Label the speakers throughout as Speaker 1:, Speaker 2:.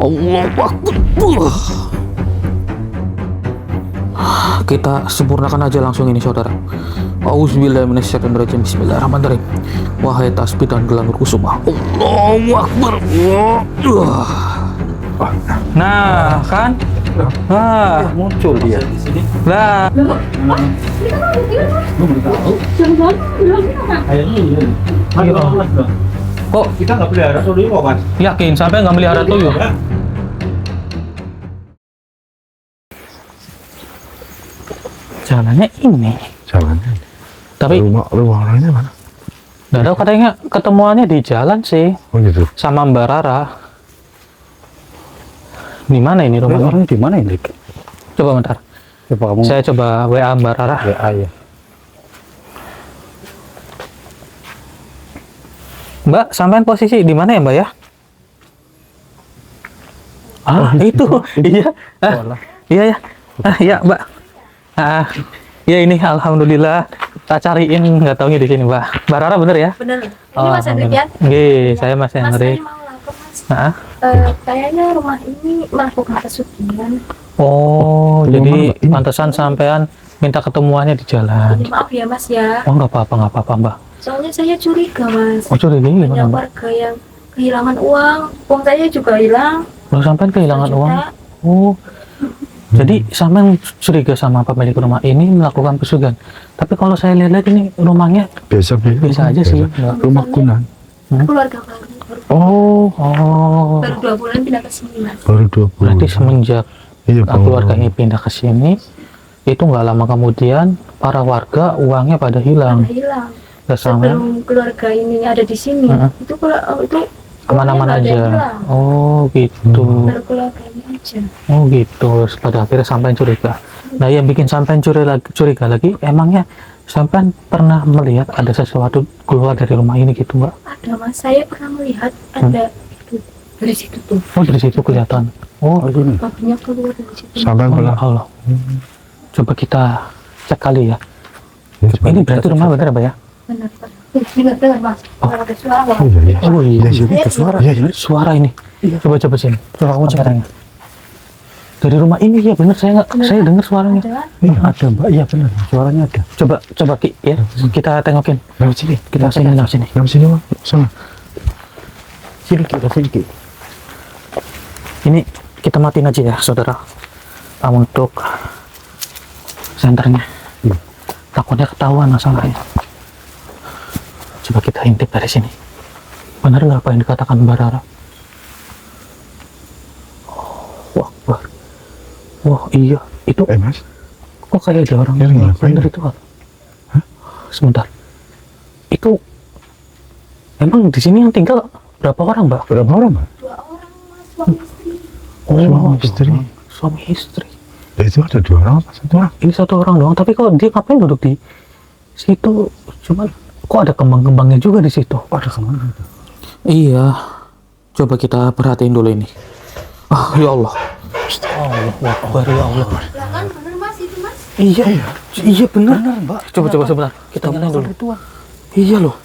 Speaker 1: Allahu Akbar. Kita sempurnakan aja langsung ini saudara. Auzubillahiminasyaitonirrajim. Bismillahirrahmanirrahim. Wahai tasbih dan gelang kusuma. Allahu Akbar.
Speaker 2: Nah, kan? Nah,
Speaker 3: Muncul dia.
Speaker 2: lah. Kok
Speaker 3: Kita nggak pelihara tuyul kok, Mas.
Speaker 2: yakin sampai nggak melihara tuyul? Jalannya ini.
Speaker 4: Jalannya.
Speaker 2: Tapi
Speaker 4: Rumah orangnya mana?
Speaker 2: nggak tahu, katanya ketemuannya di jalan sih
Speaker 4: Oh gitu.
Speaker 2: sama Mbak Rara. Di mana ini rumahnya?
Speaker 3: Orangnya di mana ini?
Speaker 2: Coba bentar.
Speaker 3: Coba kamu
Speaker 2: Saya coba WA Mbak Rara.
Speaker 3: WA ya.
Speaker 2: Mbak, sampean posisi di mana ya, Mbak ya? Ah, itu. Iya. Iya ya. Iya, Mbak. Ya ini alhamdulillah tak cariin, nggak taunya di sini, Mbak. Mbak Rara bener ya?
Speaker 5: Bener. Ini Mas Hendrik ya?
Speaker 2: Nggih, saya Mas
Speaker 5: Mas, saya
Speaker 2: Hendrik.
Speaker 5: mau lapor Mas.
Speaker 2: Heeh.
Speaker 5: Kayaknya rumah ini melakukan pesugihan.
Speaker 2: Oh,
Speaker 4: Rumah
Speaker 2: jadi
Speaker 4: mana, Mbak? Ini?
Speaker 2: pantesan sampean minta ketemuannya di jalan.
Speaker 5: Ini maaf ya Mas ya.
Speaker 2: Oh, nggak apa-apa, Mbak.
Speaker 5: Soalnya saya curiga Mas.
Speaker 2: Oh, curiga
Speaker 5: Banyak
Speaker 2: gimana, Mbak?
Speaker 5: warga yang kehilangan uang. Uang saya juga hilang.
Speaker 2: Kalau sampean kehilangan
Speaker 5: 1 juta.
Speaker 2: uang. Oh. Jadi sampean curiga sama pemilik rumah ini melakukan pesugihan. Tapi kalau saya lihat ini rumahnya biasa aja sih, Mbak.
Speaker 4: Rumah kunan.
Speaker 5: Keluarga baru.
Speaker 2: Oh.
Speaker 5: Baru 2 bulan pindah ke sini Mas.
Speaker 4: Baru 2 bulan.
Speaker 2: Berarti semenjak
Speaker 4: Iya,
Speaker 2: keluarganya pindah ke sini, itu nggak lama kemudian para warga uangnya pada hilang.
Speaker 5: Hilang.
Speaker 2: Nggak sampean
Speaker 5: Sebelum keluarga ini ada di sini, itu
Speaker 2: aman-aman
Speaker 5: uangnya nggak ada yang
Speaker 2: aja.
Speaker 5: hilang.
Speaker 2: Oh gitu.
Speaker 5: Baru keluarga ini aja.
Speaker 2: Oh gitu. Terus pada akhirnya sampean curiga. Nah, yang bikin sampean curiga lagi, emangnya sampean pernah melihat ada sesuatu keluar dari rumah ini gitu, Mbak?
Speaker 5: Ada Mas, saya pernah melihat ada itu dari situ tuh.
Speaker 2: Oh, dari situ kelihatan. Oh,
Speaker 4: ini.
Speaker 5: Babinya keluar dari situ.
Speaker 4: Sampai
Speaker 2: oh ya
Speaker 4: pernah.
Speaker 2: Allah. Coba kita cek kali ya.
Speaker 4: Coba
Speaker 2: Ini
Speaker 4: kita
Speaker 2: berarti
Speaker 4: cek.
Speaker 2: rumah bener, Mbak ya?
Speaker 5: Benar Pak. Dengar Mas. Ada suara Mas.
Speaker 4: Oh iya, iya.
Speaker 2: Oh iya.
Speaker 4: Iya, suara. Iya, iya.
Speaker 2: Suara ini. Coba sini. Coba kamu cek katanya. Dari rumah ini ya bener, saya dengar suaranya.
Speaker 5: Ada
Speaker 4: Iya, ada, Mbak. Iya, benar. Suaranya ada.
Speaker 2: Coba Ki ya. Kita tengokin.
Speaker 4: Lewat sini.
Speaker 2: Kita sini lewat sini.
Speaker 4: Lewat sini, Mbak. Sana. Sini, kita sini, Ki.
Speaker 2: Ini kita matiin aja ya, saudara. Untuk senternya. Takutnya ketahuan masalahnya. Coba kita intip dari sini. Benar nggak apa yang dikatakan Mbak Rara? Wah, Akbar. Wah, iya. Itu
Speaker 4: Mas.
Speaker 2: kok kayak ada orang
Speaker 4: Ya,
Speaker 2: yang
Speaker 4: ngapain?
Speaker 2: bener itu, Pak? Sebentar. Itu emang di sini yang tinggal berapa orang, Mbak?
Speaker 4: Berapa orang, Mbak?
Speaker 5: 2 orang Mas, suami istri.
Speaker 2: Oh,
Speaker 4: Suami istri.
Speaker 2: Suami istri.
Speaker 4: Ya, itu ada 2 orang apa 1 orang?
Speaker 2: Ini 1 orang doang, tapi kok dia ngapain duduk di situ? Cuman kok ada kembang-kembangnya juga di situ.
Speaker 4: Oh, ada kemana itu?
Speaker 1: Iya. Coba kita perhatiin dulu ini. Ah, ya Allah.
Speaker 2: Allah Akbar, ya Allah.
Speaker 5: Belakang bener Mas itu Mas.
Speaker 2: Iya, iya bener.
Speaker 4: Mbak.
Speaker 2: Coba sebentar, kita nyalain dulu.
Speaker 4: Ritual.
Speaker 2: Iya loh.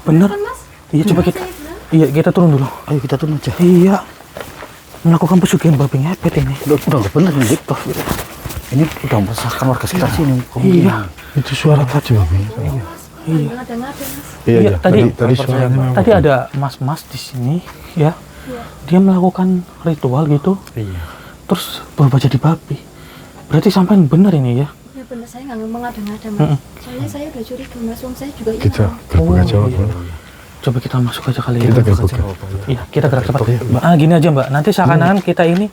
Speaker 2: Bener.
Speaker 5: Kan Mas?
Speaker 2: Iya, coba kita.
Speaker 5: Saya bilang,
Speaker 2: Iya, kita turun dulu.
Speaker 4: Ayo kita turun aja.
Speaker 2: Iya. Melakukan pesugihan babi ngepet ini.
Speaker 4: Udah bener nih, Dik. Ini udah meresahkan warga sekitar sini.
Speaker 2: Iya.
Speaker 4: Itu suara tadi, Mbak.
Speaker 5: Iya. Ada Mas.
Speaker 4: Iya,
Speaker 2: tadi
Speaker 4: suaranya memang.
Speaker 2: tadi ada mas-mas di sini, ya. Dia melakukan ritual gitu,
Speaker 4: Iya.
Speaker 2: terus berubah jadi babi. Berarti sampean bener ini ya?
Speaker 5: Ya bener, saya nggak ngomong ada Mas. Soalnya saya udah curiga Mas, uang saya juga hilang.
Speaker 4: Kita gerbek aja,
Speaker 2: Oh,
Speaker 4: Mbak.
Speaker 2: iya. Coba kita masuk aja kali ya.
Speaker 4: Kita gerbek.
Speaker 2: Iya, kita gerak cepat. Gini aja Mbak, nanti seakan-akan kita ini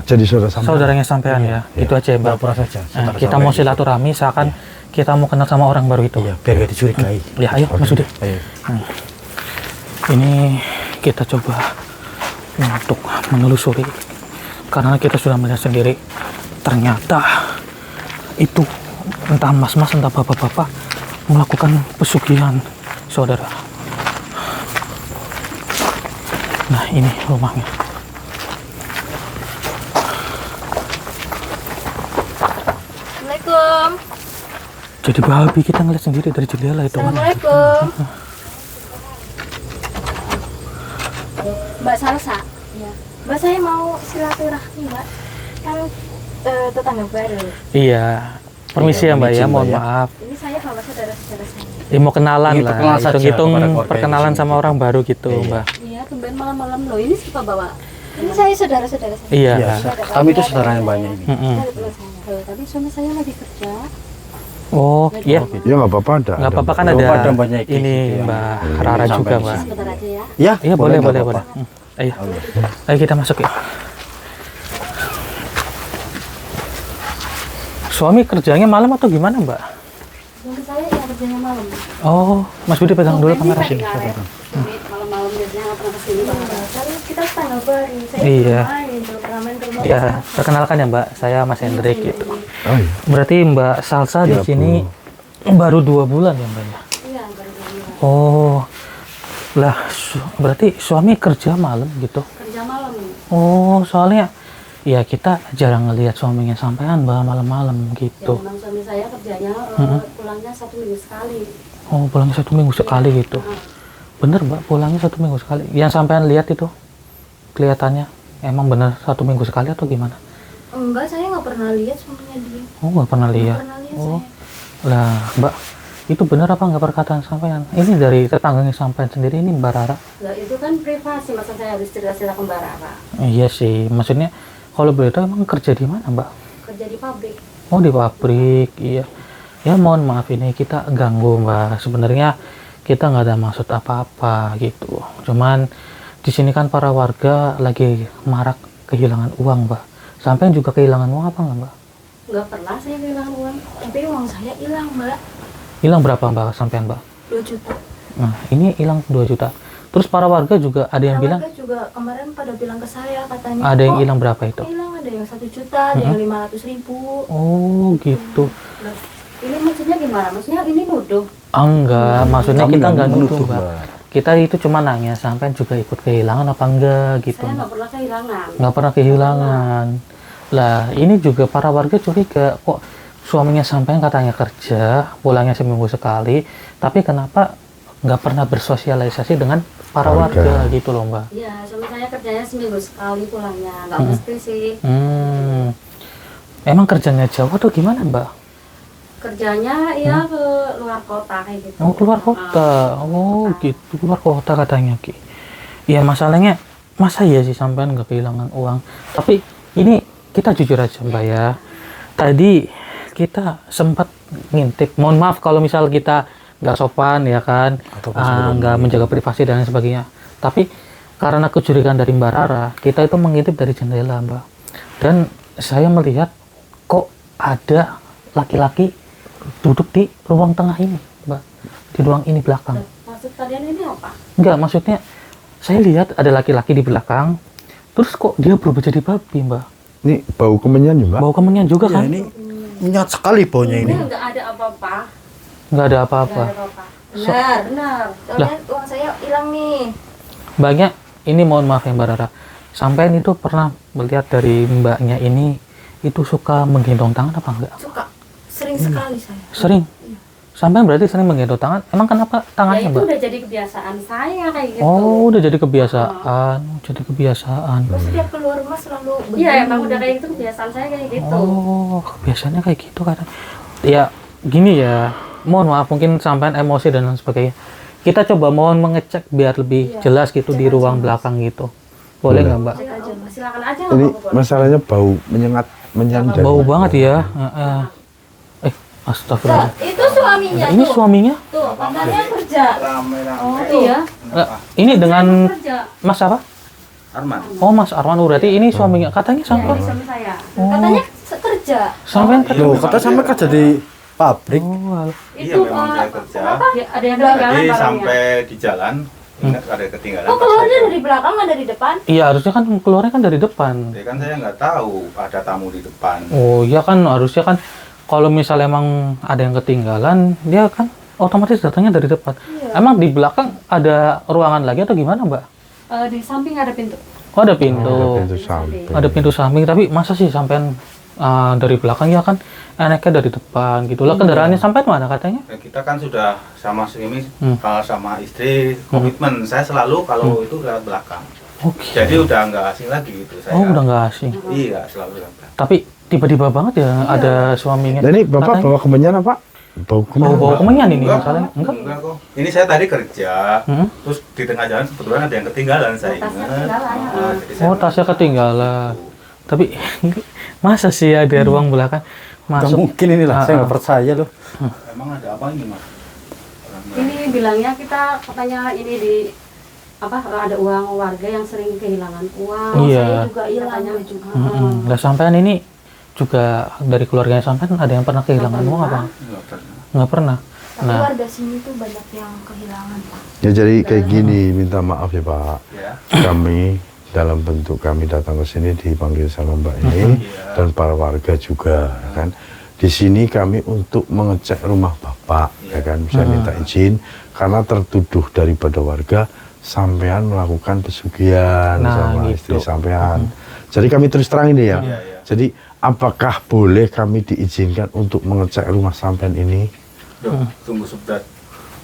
Speaker 4: Jadi saudara sama.
Speaker 2: saudaranya sampean ya. Itu aja ya, Mbak.
Speaker 3: Pura saja.
Speaker 2: Kita mau silaturahmi seakan kita mau kenal sama orang baru itu.
Speaker 3: Biar gak dicurigai.
Speaker 2: Ya, ayo Mas Ude.
Speaker 3: Ayo.
Speaker 2: Ini kita coba untuk menelusuri, karena kita sudah melihat sendiri ternyata itu entah mas-mas entah bapak-bapak melakukan pesugihan, saudara. Nah, ini rumahnya.
Speaker 5: Assalamualaikum.
Speaker 2: Jadi babi, kita ngeliat sendiri dari jendela itu kan.
Speaker 5: Assalamualaikum. Mbak Salsa. Iya. Mbak saya mau silaturahmi Mbak. Kan tetangga baru.
Speaker 2: Iya. Permisi ya Mbak ya, mohon maaf.
Speaker 5: Ini saya bawa saudara-saudara saya.
Speaker 2: Mau kenalan
Speaker 3: Ingin
Speaker 2: lah,
Speaker 3: perkenalan saja
Speaker 2: hitung-hitung
Speaker 3: kepada keluarga
Speaker 2: perkenalan
Speaker 3: di sini.
Speaker 2: sama orang baru gitu Mbak.
Speaker 5: Iya, tumben malam-malam loh. Ini siapa bawa? Ini saya saudara-saudara saya.
Speaker 2: Iya.
Speaker 3: Iya, kami itu saudara yang banyak ini.
Speaker 2: Mm-mm.
Speaker 5: Ada teman saya. Tapi suami saya lagi kerja.
Speaker 2: Oh iya,
Speaker 6: Ya nggak apa-apa ada.
Speaker 2: nggak apa-apa kan
Speaker 3: Nggak
Speaker 2: ada
Speaker 3: apa-apa, ada banyak kayak
Speaker 2: ini
Speaker 3: gitu ya.
Speaker 2: Mbak Rara
Speaker 3: Sampai
Speaker 2: juga
Speaker 3: di
Speaker 2: Mbak.
Speaker 3: sini.
Speaker 5: Sebentar aja ya.
Speaker 3: Ya,
Speaker 2: Iya boleh
Speaker 3: nggak
Speaker 2: boleh.
Speaker 3: apa-apa.
Speaker 2: Ayo, ayo kita masuk ya. Suami kerjanya malam atau gimana Mbak?
Speaker 5: Suami saya ya kerjanya malam.
Speaker 2: Oh, Mas Budi pegang dulu kamera sini.
Speaker 5: Malam-malam biasanya nggak pernah kesini Pak. Tapi kita tetangga baru. Saya
Speaker 2: Iya.
Speaker 5: belum main, belum pernah main ke rumah.
Speaker 2: Ya, perkenalkan ya Mbak, saya Mas Hendrik gitu.
Speaker 6: Oh, iya.
Speaker 2: Berarti Mbak Salsa di
Speaker 6: Iya,
Speaker 2: sini baru 2 bulan ya Mbak ya?
Speaker 5: Iya, baru dua.
Speaker 2: Oh, lah berarti suami kerja malam gitu?
Speaker 5: Kerja malam.
Speaker 2: Oh, soalnya ya kita jarang ngelihat suaminya sampean Mbak malam-malam
Speaker 5: Ya
Speaker 2: gitu.
Speaker 5: memang suami saya kerjanya pulangnya 1 minggu sekali.
Speaker 2: Oh, pulangnya 1 minggu sekali gitu. Bener Mbak, pulangnya 1 minggu sekali. Yang sampean lihat itu kelihatannya emang bener 1 minggu sekali atau gimana?
Speaker 5: Enggak, saya nggak pernah lihat suaminya dia.
Speaker 2: Oh, nggak pernah
Speaker 5: Nggak
Speaker 2: lihat.
Speaker 5: pernah lihat
Speaker 2: Oh,
Speaker 5: saya.
Speaker 2: lah Mbak, itu benar apa nggak perkataan sampean? Ini dari tetangganya sampean sendiri ini Mbak Rara?
Speaker 5: Lah itu kan privasi, masa saya harus cerita-cerita ke Mbak Rara.
Speaker 2: Iya sih, maksudnya kalau boleh tahu emang kerja di mana Mbak?
Speaker 5: Kerja di pabrik.
Speaker 2: Oh di pabrik, iya. Ya mohon maaf ini kita ganggu Mbak. Sebenarnya kita nggak ada maksud apa-apa gitu. Cuman di sini kan para warga lagi marak kehilangan uang Mbak. Sampai juga kehilangan uang apa nggak Mbak?
Speaker 5: Nggak pernah saya kehilangan uang, tapi uang saya hilang Mbak.
Speaker 2: Hilang berapa Mbak sampean Mbak?
Speaker 5: 2 juta.
Speaker 2: Nah ini hilang 2 juta. Terus para warga juga ada yang bilang
Speaker 5: Warga juga kemarin pada bilang ke saya katanya.
Speaker 2: ada yang
Speaker 5: "Kok
Speaker 2: hilang berapa itu?
Speaker 5: hilang, ada yang 1 juta, ada yang 500.000.
Speaker 2: Oh gitu.
Speaker 5: Lah, ini maksudnya gimana? Maksudnya ini nuduh.
Speaker 2: Enggak, maksudnya
Speaker 3: Kami
Speaker 2: kita
Speaker 3: nggak
Speaker 2: nggak
Speaker 3: menuduh,
Speaker 2: nuduh Mbak. Kita itu cuma nanya sampai juga ikut kehilangan apa enggak gitu.
Speaker 5: Saya
Speaker 2: Mbak.
Speaker 5: nggak pernah kehilangan.
Speaker 2: Nggak pernah kehilangan. Lah ini juga para warga curiga kok suaminya sampai katanya kerja pulangnya seminggu sekali, tapi kenapa nggak pernah bersosialisasi dengan para warga gitu loh Mbak.
Speaker 5: Iya, suami saya kerjanya seminggu sekali pulangnya, nggak mesti sih.
Speaker 2: Emang kerjanya jauh atau gimana Mbak?
Speaker 5: Kerjanya ya ke luar kota kayak gitu.
Speaker 2: Oh keluar kota, oh gitu keluar kota katanya Ki. Iya masalahnya masa iya sih sampean nggak kehilangan uang. Tapi ini kita jujur aja Mbak ya. Tadi kita sempat ngintip. Mohon maaf kalau misal kita nggak sopan ya kan, nggak menjaga privasi dan lain sebagainya. Tapi karena kecurigaan dari Mbak Rara, kita itu mengintip dari jendela Mbak. Dan saya melihat kok ada laki-laki duduk di ruang tengah ini Mbak, di ruang ini belakang.
Speaker 5: Maksud kalian ini apa?
Speaker 2: Enggak, maksudnya saya lihat ada laki-laki di belakang, terus kok dia berubah jadi babi Mbak.
Speaker 6: Ini bau kemenyan ya, Mbak?
Speaker 2: Bau kemenyan juga kan?
Speaker 3: ini menyengat sekali baunya ini.
Speaker 5: Ini nggak ada apa-apa.
Speaker 2: Nggak ada
Speaker 5: Nggak
Speaker 2: apa-apa.
Speaker 5: ada apa-apa. Benar, benar. Kalian uang saya hilang nih.
Speaker 2: Mbaknya, ini mohon maaf ya Mbak Rara, sampean itu pernah melihat dari mbaknya ini itu suka menggendong tangan apa enggak?
Speaker 5: Suka. Sering sekali saya.
Speaker 2: Sering. Sampean berarti sering menggendong tangan. Emang kenapa
Speaker 5: Ya
Speaker 2: tangannya
Speaker 5: itu
Speaker 2: Mbak?
Speaker 5: udah jadi kebiasaan saya kayak gitu.
Speaker 2: Oh, udah jadi kebiasaan. Jadi kebiasaan.
Speaker 5: Terus setiap keluar rumah selalu begini. Iya, emang udah kayak gitu kebiasaan saya kayak gitu.
Speaker 2: Oh, biasanya kayak gitu kan. Ya, gini ya. Mohon maaf mungkin sampean emosi dan lain sebagainya. Kita coba mohon mengecek biar lebih jelas gitu di ruang belakang gitu. Boleh nggak Mbak?
Speaker 5: Cek aja, Mbak. Silakan aja
Speaker 6: Ini
Speaker 5: nggak apa-apa.
Speaker 6: masalahnya bau menyengat, menyanjak.
Speaker 2: Bau banget ya. Astagfirullah.
Speaker 5: Itu suaminya
Speaker 2: Ini
Speaker 5: tuh.
Speaker 2: suaminya?
Speaker 5: Tuh, katanya kerja. Oh iya.
Speaker 2: Ini dengan
Speaker 5: Kerja.
Speaker 2: Mas apa?
Speaker 4: Arman.
Speaker 2: Oh, Mas Arman. Berarti ini suaminya. Katanya
Speaker 5: Ya,
Speaker 2: sampai
Speaker 5: ini suami saya. Katanya kerja.
Speaker 2: sampean
Speaker 3: Loh, kata sampai kerja di pabrik.
Speaker 2: Oh, alah.
Speaker 4: Iya,
Speaker 5: Itu
Speaker 4: memang dia kerja.
Speaker 5: kenapa? Ada yang ketinggalan
Speaker 4: Jadi
Speaker 5: barangnya.
Speaker 4: sampai di jalan, ingat ada ketinggalan.
Speaker 5: Oh,
Speaker 4: pas
Speaker 5: keluarnya
Speaker 4: saya-
Speaker 5: dari belakang nggak dari depan?
Speaker 2: Iya, harusnya kan keluarnya kan dari depan.
Speaker 4: Ya kan saya nggak tahu ada tamu di depan.
Speaker 2: Oh, iya kan harusnya kan kalau misalnya emang ada yang ketinggalan, dia kan otomatis datangnya dari depan. Emang di belakang ada ruangan lagi atau gimana, Mbak?
Speaker 5: Di samping ada pintu.
Speaker 2: Oh, ada pintu.
Speaker 6: Pintu samping.
Speaker 2: Ada pintu samping, tapi masa sih sampean dari belakang ya kan enaknya dari depan gitu lah. Kendaraannya sampai mana katanya?
Speaker 4: Ya, kita kan sudah sama suami, kalau sama istri komitmen. Saya selalu kalau itu lewat belakang.
Speaker 2: Oke.
Speaker 4: Jadi udah nggak asing lagi gitu saya.
Speaker 2: Oh, udah nggak asing.
Speaker 4: Iya, selalu kan.
Speaker 2: Tapi tiba-tiba banget ya ada suaminya.
Speaker 6: Dan ini bapak
Speaker 2: Katanya-
Speaker 6: bawa kemenyan apa? Bau kemenyan.
Speaker 2: Bawa kemenyan ini masalahnya. Enggak.
Speaker 4: Enggak kok. Ini saya tadi kerja,
Speaker 2: Hmm?
Speaker 4: terus di tengah jalan kebetulan ada yang ketinggalan saya
Speaker 5: Tasnya
Speaker 4: ingat.
Speaker 5: ketinggalan,
Speaker 4: Ah, jadi saya
Speaker 2: Oh, tasnya ketinggalan. Tapi masa sih ada ruang belakang
Speaker 3: Nggak
Speaker 2: masuk?
Speaker 3: mungkin inilah, saya nggak
Speaker 2: Ah,
Speaker 3: percaya loh.
Speaker 4: emang ada apa ini mas?
Speaker 7: Ini bilangnya kita katanya ini di apa ada uang warga yang sering kehilangan uang.
Speaker 2: Iya.
Speaker 5: Saya juga hilang
Speaker 7: Katanya
Speaker 5: juga.
Speaker 2: Nah, sampean ini juga dari keluarganya sampean ada yang pernah kehilangan uang apa?
Speaker 4: Enggak pernah.
Speaker 2: Nggak pernah.
Speaker 5: Tapi
Speaker 2: Nah,
Speaker 5: warga sini tuh banyak yang kehilangan, Pak.
Speaker 6: Ya jadi kayak gini, minta maaf ya Pak.
Speaker 4: Ya.
Speaker 6: Kami dalam bentuk kami datang ke sini dipanggil sama Mbak ini
Speaker 4: Iya.
Speaker 6: dan para warga juga, ya kan. Di sini kami untuk mengecek rumah Bapak, ya kan, bisa minta izin karena tertuduh daripada warga sampean melakukan pesugihan
Speaker 2: Nah,
Speaker 6: sama
Speaker 2: gitu.
Speaker 6: istri sampean. Jadi kami terus terang ini ya.
Speaker 4: Iya, iya.
Speaker 6: Jadi apakah boleh kami diizinkan untuk mengecek rumah sampean ini?
Speaker 4: Duh, tunggu sebentar.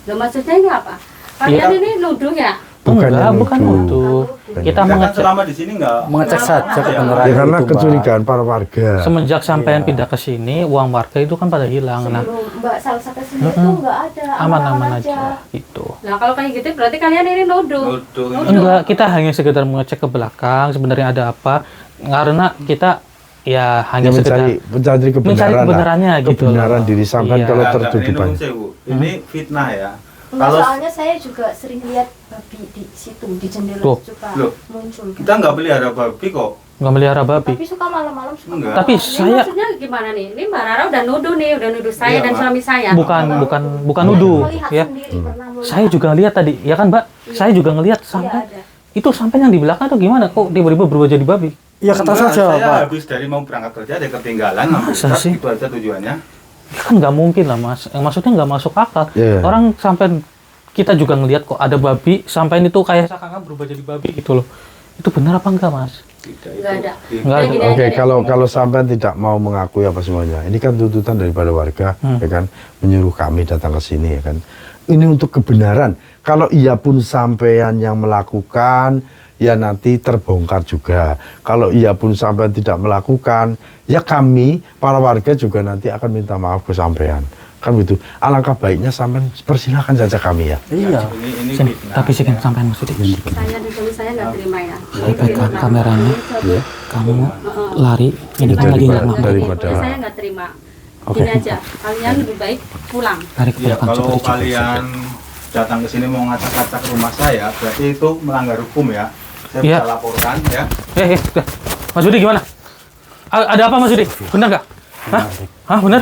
Speaker 7: Loh, maksudnya ini apa? Kalian ini nuduh ya?
Speaker 6: Bukannya
Speaker 2: bukan
Speaker 6: nuduh.
Speaker 2: itu. Kita
Speaker 4: Kan
Speaker 2: mengecek
Speaker 4: selama di sini nggak
Speaker 3: Mengecek saja kebenaran
Speaker 6: Ya karena
Speaker 3: itu, Mbak.
Speaker 6: kecurigaan para warga.
Speaker 2: semenjak sampean pindah ke sini, uang warga itu kan pada hilang. Nah,
Speaker 5: Sebelum Mbak Salsa ke sini tuh nggak ada,
Speaker 2: aman-aman aja gitu.
Speaker 7: Nah kalau kayak gitu berarti kalian ini nuduh.
Speaker 4: nuduh.
Speaker 2: Enggak, kita hanya sekedar mengecek ke belakang sebenarnya ada apa. Karena kita ya hanya sekedar
Speaker 6: mencari kebenaran
Speaker 2: mencari
Speaker 6: lah.
Speaker 2: kebenarannya gitu
Speaker 6: Kebenaran
Speaker 2: loh.
Speaker 6: diri sampean
Speaker 2: Iya.
Speaker 6: kalau
Speaker 4: Enggak,
Speaker 6: tertuduh
Speaker 4: ini
Speaker 6: banyak.
Speaker 4: nuwun sewu. Ini fitnah ya.
Speaker 5: Enggak,
Speaker 4: Kalau
Speaker 5: soalnya saya juga sering lihat babi di situ, di jendela
Speaker 2: Tuh.
Speaker 5: suka
Speaker 4: Loh.
Speaker 5: muncul.
Speaker 4: kita nggak pelihara babi kok.
Speaker 2: Nggak melihara babi.
Speaker 5: Tapi suka malam-malam suka.
Speaker 4: Enggak.
Speaker 2: Tapi
Speaker 7: Ini
Speaker 2: saya
Speaker 7: maksudnya gimana nih? Ini Mbak Rara udah nuduh nih, udah nuduh saya
Speaker 4: Iya,
Speaker 7: dan
Speaker 4: Mbak.
Speaker 7: suami saya.
Speaker 2: bukan nuduh
Speaker 5: Melihat
Speaker 2: ya.
Speaker 5: sendiri, pernah melihat.
Speaker 2: Saya juga ngelihat tadi, ya kan Mbak? Saya juga ngelihat
Speaker 5: Iya,
Speaker 2: sampai
Speaker 5: ada.
Speaker 2: itu sampai yang di belakang tuh gimana? Kok tiba-tiba berubah jadi babi?
Speaker 3: Ya kata
Speaker 4: Enggak,
Speaker 3: saja
Speaker 4: saya
Speaker 3: Pak.
Speaker 4: habis dari mau berangkat kerja ada ketinggalan ngambil
Speaker 2: Masa
Speaker 4: tas,
Speaker 2: sih?
Speaker 4: itu aja tujuannya.
Speaker 2: Ya kan nggak mungkin lah Mas. Maksudnya nggak masuk akal.
Speaker 6: Iya.
Speaker 2: Orang sampai kita juga ngelihat kok ada babi, sampai itu kayak seakan-akan berubah jadi babi gitu loh. Itu benar apa enggak Mas?
Speaker 4: Tidak
Speaker 7: Nggak ada.
Speaker 2: Nggak ada.
Speaker 7: Gini
Speaker 6: Oke,
Speaker 7: aja deh.
Speaker 6: kalau sampean tidak mau mengakui apa semuanya, ini kan tuntutan daripada warga, ya kan, menyuruh kami datang ke sini, ya kan. Ini untuk kebenaran. Kalau iya pun sampean yang melakukan, ya nanti terbongkar juga. Kalau iya pun sampean tidak melakukan, ya kami para warga juga nanti akan minta maaf ke sampean. Kan begitu. Alangkah baiknya sampean persilahkan saja kami ya.
Speaker 3: Iya.
Speaker 4: Ini
Speaker 2: Sini,
Speaker 4: fitnah.
Speaker 2: tapi sih kan sampean Mas Udi.
Speaker 7: Saya dan suami saya nggak terima ya.
Speaker 2: Saya pegang kameranya. Kamu lari, ini kan lagi nggak ngapain.
Speaker 6: Daripada
Speaker 7: Saya nggak terima.
Speaker 2: Oke.
Speaker 7: Gini aja, kalian lebih baik pulang.
Speaker 2: Lari ke
Speaker 4: Ya,
Speaker 2: belakang.
Speaker 4: kalau
Speaker 2: coba dicek.
Speaker 4: kalian datang ke sini mau ngacak-ngacak rumah saya, berarti itu melanggar hukum ya. Saya
Speaker 2: Iya.
Speaker 4: bisa laporkan ya.
Speaker 2: Udah. Mas Udi gimana? Ada apa Mas Udi? Benar nggak? Hah, benar?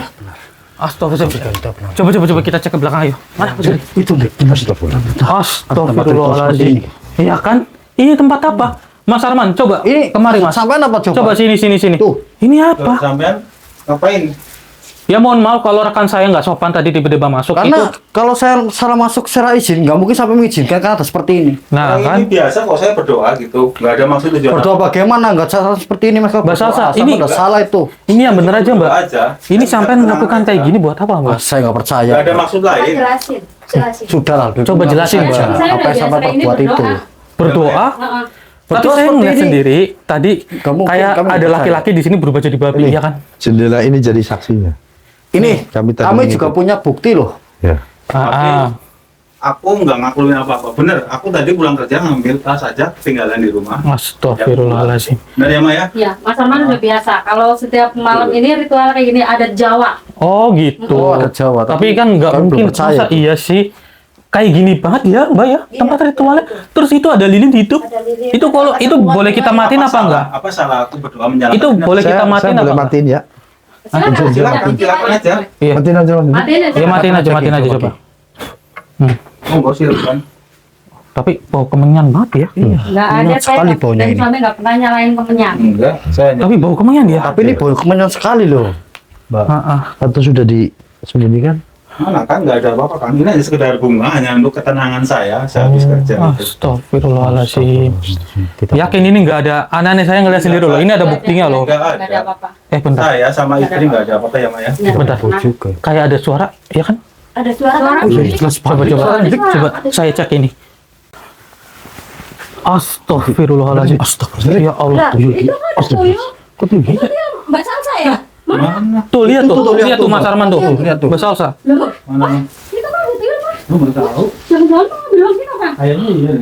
Speaker 2: Astagfirullah. Coba kita cek ke belakang ayo. Mana Mas Udi?
Speaker 6: itu benar sudah pulang.
Speaker 2: Astagfirullahaladzim. Iya kan? Ini tempat apa? Mas Arman, coba.
Speaker 3: Ini
Speaker 2: kemari Mas.
Speaker 3: sampean apa coba?
Speaker 2: Coba sini.
Speaker 3: Tuh.
Speaker 2: Ini
Speaker 4: Loh,
Speaker 2: apa?
Speaker 4: sampean ngapain?
Speaker 2: Ya mohon maaf kalau rekan saya nggak sopan tadi tiba-tiba masuk
Speaker 3: Karena
Speaker 2: itu.
Speaker 3: kalau saya salah masuk secara izin, nggak mungkin sampai mengizinkan kan ada seperti ini.
Speaker 2: Nah
Speaker 4: Yang
Speaker 2: kan.
Speaker 4: ini biasa kok saya berdoa gitu, nggak ada maksud tujuan.
Speaker 3: Berdoa bagaimana? Nggak cara seperti ini mas.
Speaker 2: Mbak Salsa,
Speaker 3: Berdoa,
Speaker 2: ini-
Speaker 3: udah salah itu.
Speaker 2: Ini yang bener aja Mbak.
Speaker 4: Berdoa aja.
Speaker 2: Ini sampai melakukan kayak gini buat apa Mbak?
Speaker 3: Saya nggak percaya.
Speaker 4: Nggak ada maksud
Speaker 5: Kita
Speaker 4: lain.
Speaker 5: jelasin.
Speaker 3: Sudah lah.
Speaker 2: Coba jelasin,
Speaker 3: Mbak.
Speaker 2: Mbak.
Speaker 7: Saya
Speaker 3: Apa
Speaker 7: udah
Speaker 3: yang sampai
Speaker 7: biasa ini
Speaker 3: perbuat itu?
Speaker 7: berdoa.
Speaker 2: Berdoa.
Speaker 7: Heeh.
Speaker 2: Tapi
Speaker 3: Berdoa
Speaker 2: saya
Speaker 3: seperti
Speaker 2: ngeliat
Speaker 3: ini.
Speaker 2: sendiri tadi
Speaker 3: Nggak mungkin
Speaker 2: kayak
Speaker 3: kami
Speaker 2: ada
Speaker 3: percaya.
Speaker 2: laki-laki di sini berubah jadi babi,
Speaker 6: Ini
Speaker 2: ya kan?
Speaker 6: jendela ini jadi saksinya.
Speaker 3: Ini
Speaker 6: Kami tadi
Speaker 3: kami
Speaker 6: mengikuti.
Speaker 3: juga punya bukti loh.
Speaker 6: Ya.
Speaker 4: Aku nggak ngakuluin apa-apa. Bener, aku tadi pulang kerja ngambil tas aja, ketinggalan di rumah.
Speaker 2: Astagfirullahaladzim.
Speaker 4: Bener ya Maya?
Speaker 7: Ya, Mas Arman udah biasa. Kalau setiap malam ini ritual kayak gini ada Jawa.
Speaker 2: Oh gitu.
Speaker 3: Oh, ada Jawa,
Speaker 2: Tapi kan nggak
Speaker 3: kami belum
Speaker 2: mungkin
Speaker 3: percaya
Speaker 2: masa
Speaker 3: itu.
Speaker 2: iya sih. Kayak gini banget ya Mbak ya tempat ritualnya. Terus itu ada lilin hidup.
Speaker 5: Ada lilin.
Speaker 2: Itu kalau itu boleh kita matiin apa enggak?
Speaker 4: Apa salah aku berdoa menyalahkan?
Speaker 2: Itu boleh kita matiin
Speaker 6: saya
Speaker 2: apa
Speaker 6: boleh
Speaker 2: enggak?
Speaker 6: matiin ya.
Speaker 7: Silakan,
Speaker 4: silakan aja.
Speaker 2: Iya.
Speaker 6: Matiin aja Mas.
Speaker 7: Matiin aja.
Speaker 2: Ya matiin aja coba.
Speaker 4: Monggo silakan.
Speaker 2: Tapi bau kemenyan banget ya.
Speaker 7: Nggak ada
Speaker 3: Enak sekali
Speaker 7: saya
Speaker 3: baunya
Speaker 7: dan
Speaker 3: ini.
Speaker 7: suami nggak pernah nyalain kemenyan.
Speaker 4: Enggak, saya
Speaker 2: Tapi bau kemenyan ya.
Speaker 3: Tapi ini bau kemenyan sekali loh.
Speaker 6: Mbak,
Speaker 2: Heeh.
Speaker 6: atau sudah disembunyikan?
Speaker 4: mana kan nggak ada apa-apa kan. Ini hanya sekedar bunga, hanya untuk ketenangan saya habis kerja.
Speaker 2: Oh,
Speaker 4: gitu.
Speaker 2: Astagfirullahaladzim. Yakin ini nggak ada aneh saya ngeliat sendiri loh. Ini ada buktinya loh.
Speaker 4: Nggak
Speaker 7: Nggak ada
Speaker 4: ada.
Speaker 7: apa-apa.
Speaker 2: Bentar.
Speaker 4: Saya sama istri nggak ada apa-apa ya Maya.
Speaker 7: Nggak
Speaker 2: Bentar.
Speaker 7: pernah.
Speaker 3: Juga.
Speaker 2: Kayak ada suara, ya kan?
Speaker 5: Ada suara kan?
Speaker 7: Suara.
Speaker 3: Jelas
Speaker 2: Coba
Speaker 3: banget.
Speaker 2: coba
Speaker 5: Ada suara.
Speaker 2: saya cek ini. Astagfirullahaladzim.
Speaker 1: Astagfirullah.
Speaker 2: Ya Allah.
Speaker 7: Lah, itu kan Toyo.
Speaker 2: Kok begini?
Speaker 7: Itu dia Mbak Salsa ya?
Speaker 4: Mana?
Speaker 2: Tuh lihat tuh,
Speaker 3: tuh,
Speaker 2: lihat tuh Mas Arman tuh.
Speaker 3: Lihat tuh.
Speaker 2: Mbak Salsa.
Speaker 7: Loh,
Speaker 4: Mana?
Speaker 7: itu kan Tuyul Mas.
Speaker 4: Lu nggak tahu?
Speaker 7: Jangan-jangan mau bilang kita Mas.
Speaker 4: Kayaknya iya.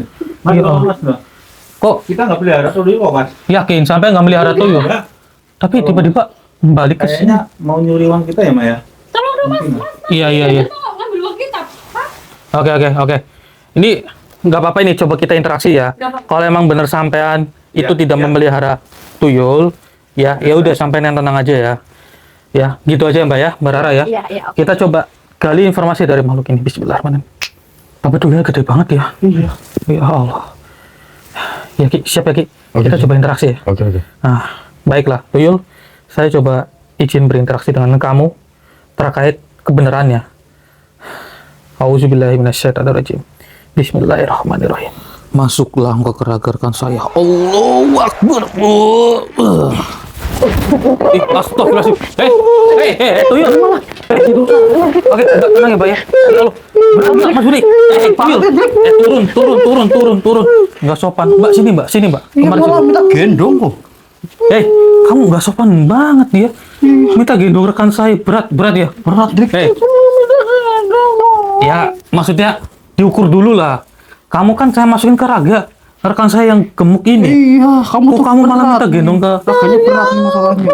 Speaker 4: Mas,
Speaker 2: Iya,
Speaker 4: tahu,
Speaker 2: Om.
Speaker 4: Mas, Bro.
Speaker 2: Kok
Speaker 4: Kita nggak pelihara tuyul kok, Mas.
Speaker 2: yakin sampai nggak melihara tuyul?
Speaker 4: Enggak.
Speaker 2: Tapi tiba-tiba balik ke sini.
Speaker 4: Kayaknya mau nyuri uang kita ya, Maya?
Speaker 7: Tolong dong Mas,
Speaker 4: Mungkin,
Speaker 7: Mas.
Speaker 2: Iya, iya, iya.
Speaker 7: Kita mau ngambil uang kita. Mas.
Speaker 2: Oke. Ini nggak apa-apa ini, coba kita interaksi ya.
Speaker 7: Nggak apa-apa.
Speaker 2: Kalau emang bener sampean itu
Speaker 4: Ya,
Speaker 2: tidak
Speaker 4: ya.
Speaker 2: memelihara tuyul, ya udah sampean yang tenang aja ya. Ya, gitu aja Mbak ya, Mbak Rara ya.
Speaker 5: Iya, iya.
Speaker 2: Kita coba gali informasi dari makhluk ini. Bismillahirrahmanirrahim. Tapi tuyulnya gede banget ya. Iya. Ya Allah. Ya Ki, siap ya Ki.
Speaker 6: Oke,
Speaker 2: Kita
Speaker 6: siap.
Speaker 2: coba interaksi ya.
Speaker 6: Oke.
Speaker 2: Nah, baiklah, Tuyul. Saya coba izin berinteraksi dengan kamu terkait kebenarannya. Auzubillahi minasyaitonirrajim. Bismillahirrahmanirrahim.
Speaker 1: Masuklah engkau ke ragarkan saya. Allahu Akbar.
Speaker 2: Astagfirullahaladzim. Tuyul. Oke, tenang ya, Mbak ya. Lalu, benar Mas Budi. Tuyul. Turun. Nggak sopan. Mbak, sini, Mbak. Kemarin sini.
Speaker 3: minta gendong kok.
Speaker 2: Kamu nggak sopan banget dia. Minta gendong rekan saya berat ya.
Speaker 3: Berat dik.
Speaker 2: Ya, maksudnya diukur dulu lah. Kamu kan saya masukin ke raga rekan saya yang gemuk ini.
Speaker 3: Iya, kamu
Speaker 2: Kok kamu malah minta gendong ke
Speaker 3: Rasanya berat masalahnya.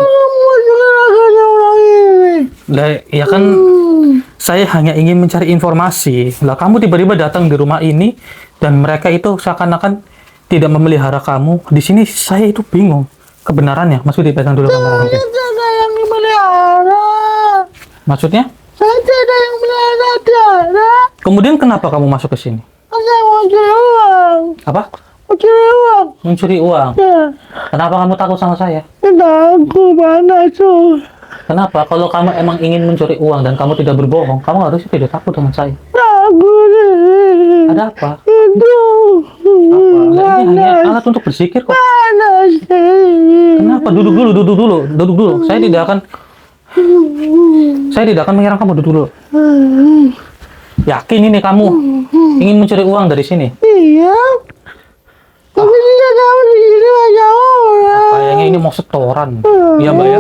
Speaker 2: Lah, ya kan saya hanya ingin mencari informasi. Lah, kamu tiba-tiba datang di rumah ini dan mereka itu seakan-akan tidak memelihara kamu. Di sini saya itu bingung kebenarannya. Mas Budi pegang dulu kameranya.
Speaker 8: Tidak yang melihara.
Speaker 2: Maksudnya?
Speaker 8: Saya tidak yang melihara tiara.
Speaker 2: Kemudian kenapa kamu masuk ke sini?
Speaker 8: Saya mau cari uang.
Speaker 2: Apa?
Speaker 8: Mau cari uang.
Speaker 2: Mencuri uang.
Speaker 8: Ya,
Speaker 2: Kenapa kamu takut sama saya?
Speaker 8: tidak aku mana tuh.
Speaker 2: Kenapa? Kalau kamu emang ingin mencuri uang dan kamu tidak berbohong, kamu harusnya tidak takut dengan saya.
Speaker 8: Takut nih.
Speaker 2: Ada apa?
Speaker 8: Itu.
Speaker 2: Lah, ini hanya alat untuk bersikir kok.
Speaker 8: Panas sih.
Speaker 2: Kenapa? Duduk dulu. Saya tidak akan menyerang kamu. Duduk dulu. Yakin ini kamu ingin mencuri uang dari sini?
Speaker 8: Iya. Tapi tidak tahu di sini banyak orang.
Speaker 2: Kayaknya ini mau setoran. Iya Mbak ya?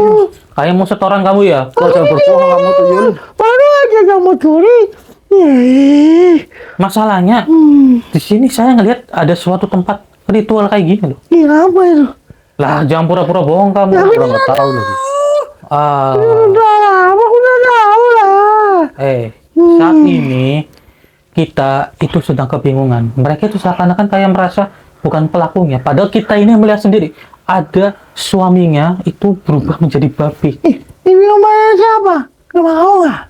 Speaker 2: Kayak mau setoran kamu ya?
Speaker 3: Kok jangan berbohong kamu Tuyul.
Speaker 8: Baru aja kamu curi.
Speaker 2: Masalahnya di sini saya ngelihat ada suatu tempat ritual kayak gini loh.
Speaker 8: Ini apa itu?
Speaker 2: Lah, jangan pura-pura bohong kamu.
Speaker 3: Orang nggak tahu lagi.
Speaker 8: Aku udah tahu lah.
Speaker 2: Saat ini kita itu sedang kebingungan. Mereka itu seakan-akan kayak merasa bukan pelakunya. Padahal kita ini melihat sendiri. Ada suaminya itu berubah menjadi babi.
Speaker 8: Ini rumahnya siapa? Rumah kamu nggak?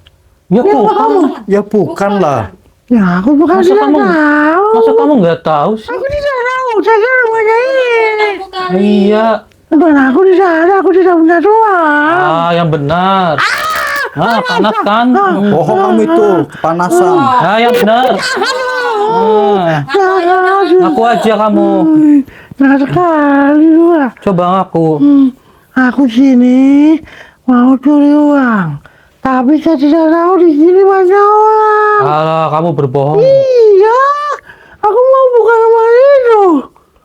Speaker 2: Ya bukan.
Speaker 3: Ya bukan lah.
Speaker 8: Ya aku bukan
Speaker 2: Masa
Speaker 8: tidak
Speaker 2: kamu,
Speaker 8: tahu.
Speaker 2: masa kamu nggak tahu sih?
Speaker 8: Aku tidak tahu. Saya kira rumahnya ini.
Speaker 2: Iya.
Speaker 8: Dan aku di sana. Aku tidak punya uang.
Speaker 2: Yang benar. Panas kan?
Speaker 3: Bohong kamu itu, kepanasan.
Speaker 2: Yang benar. Ngaku aja kamu.
Speaker 8: Nah sekali lah.
Speaker 2: Coba ngaku.
Speaker 8: Aku sini mau curi uang. Tapi saya tidak tahu di sini banyak orang.
Speaker 2: Alah, kamu berbohong.
Speaker 8: Iya. Aku mau buka rumah itu.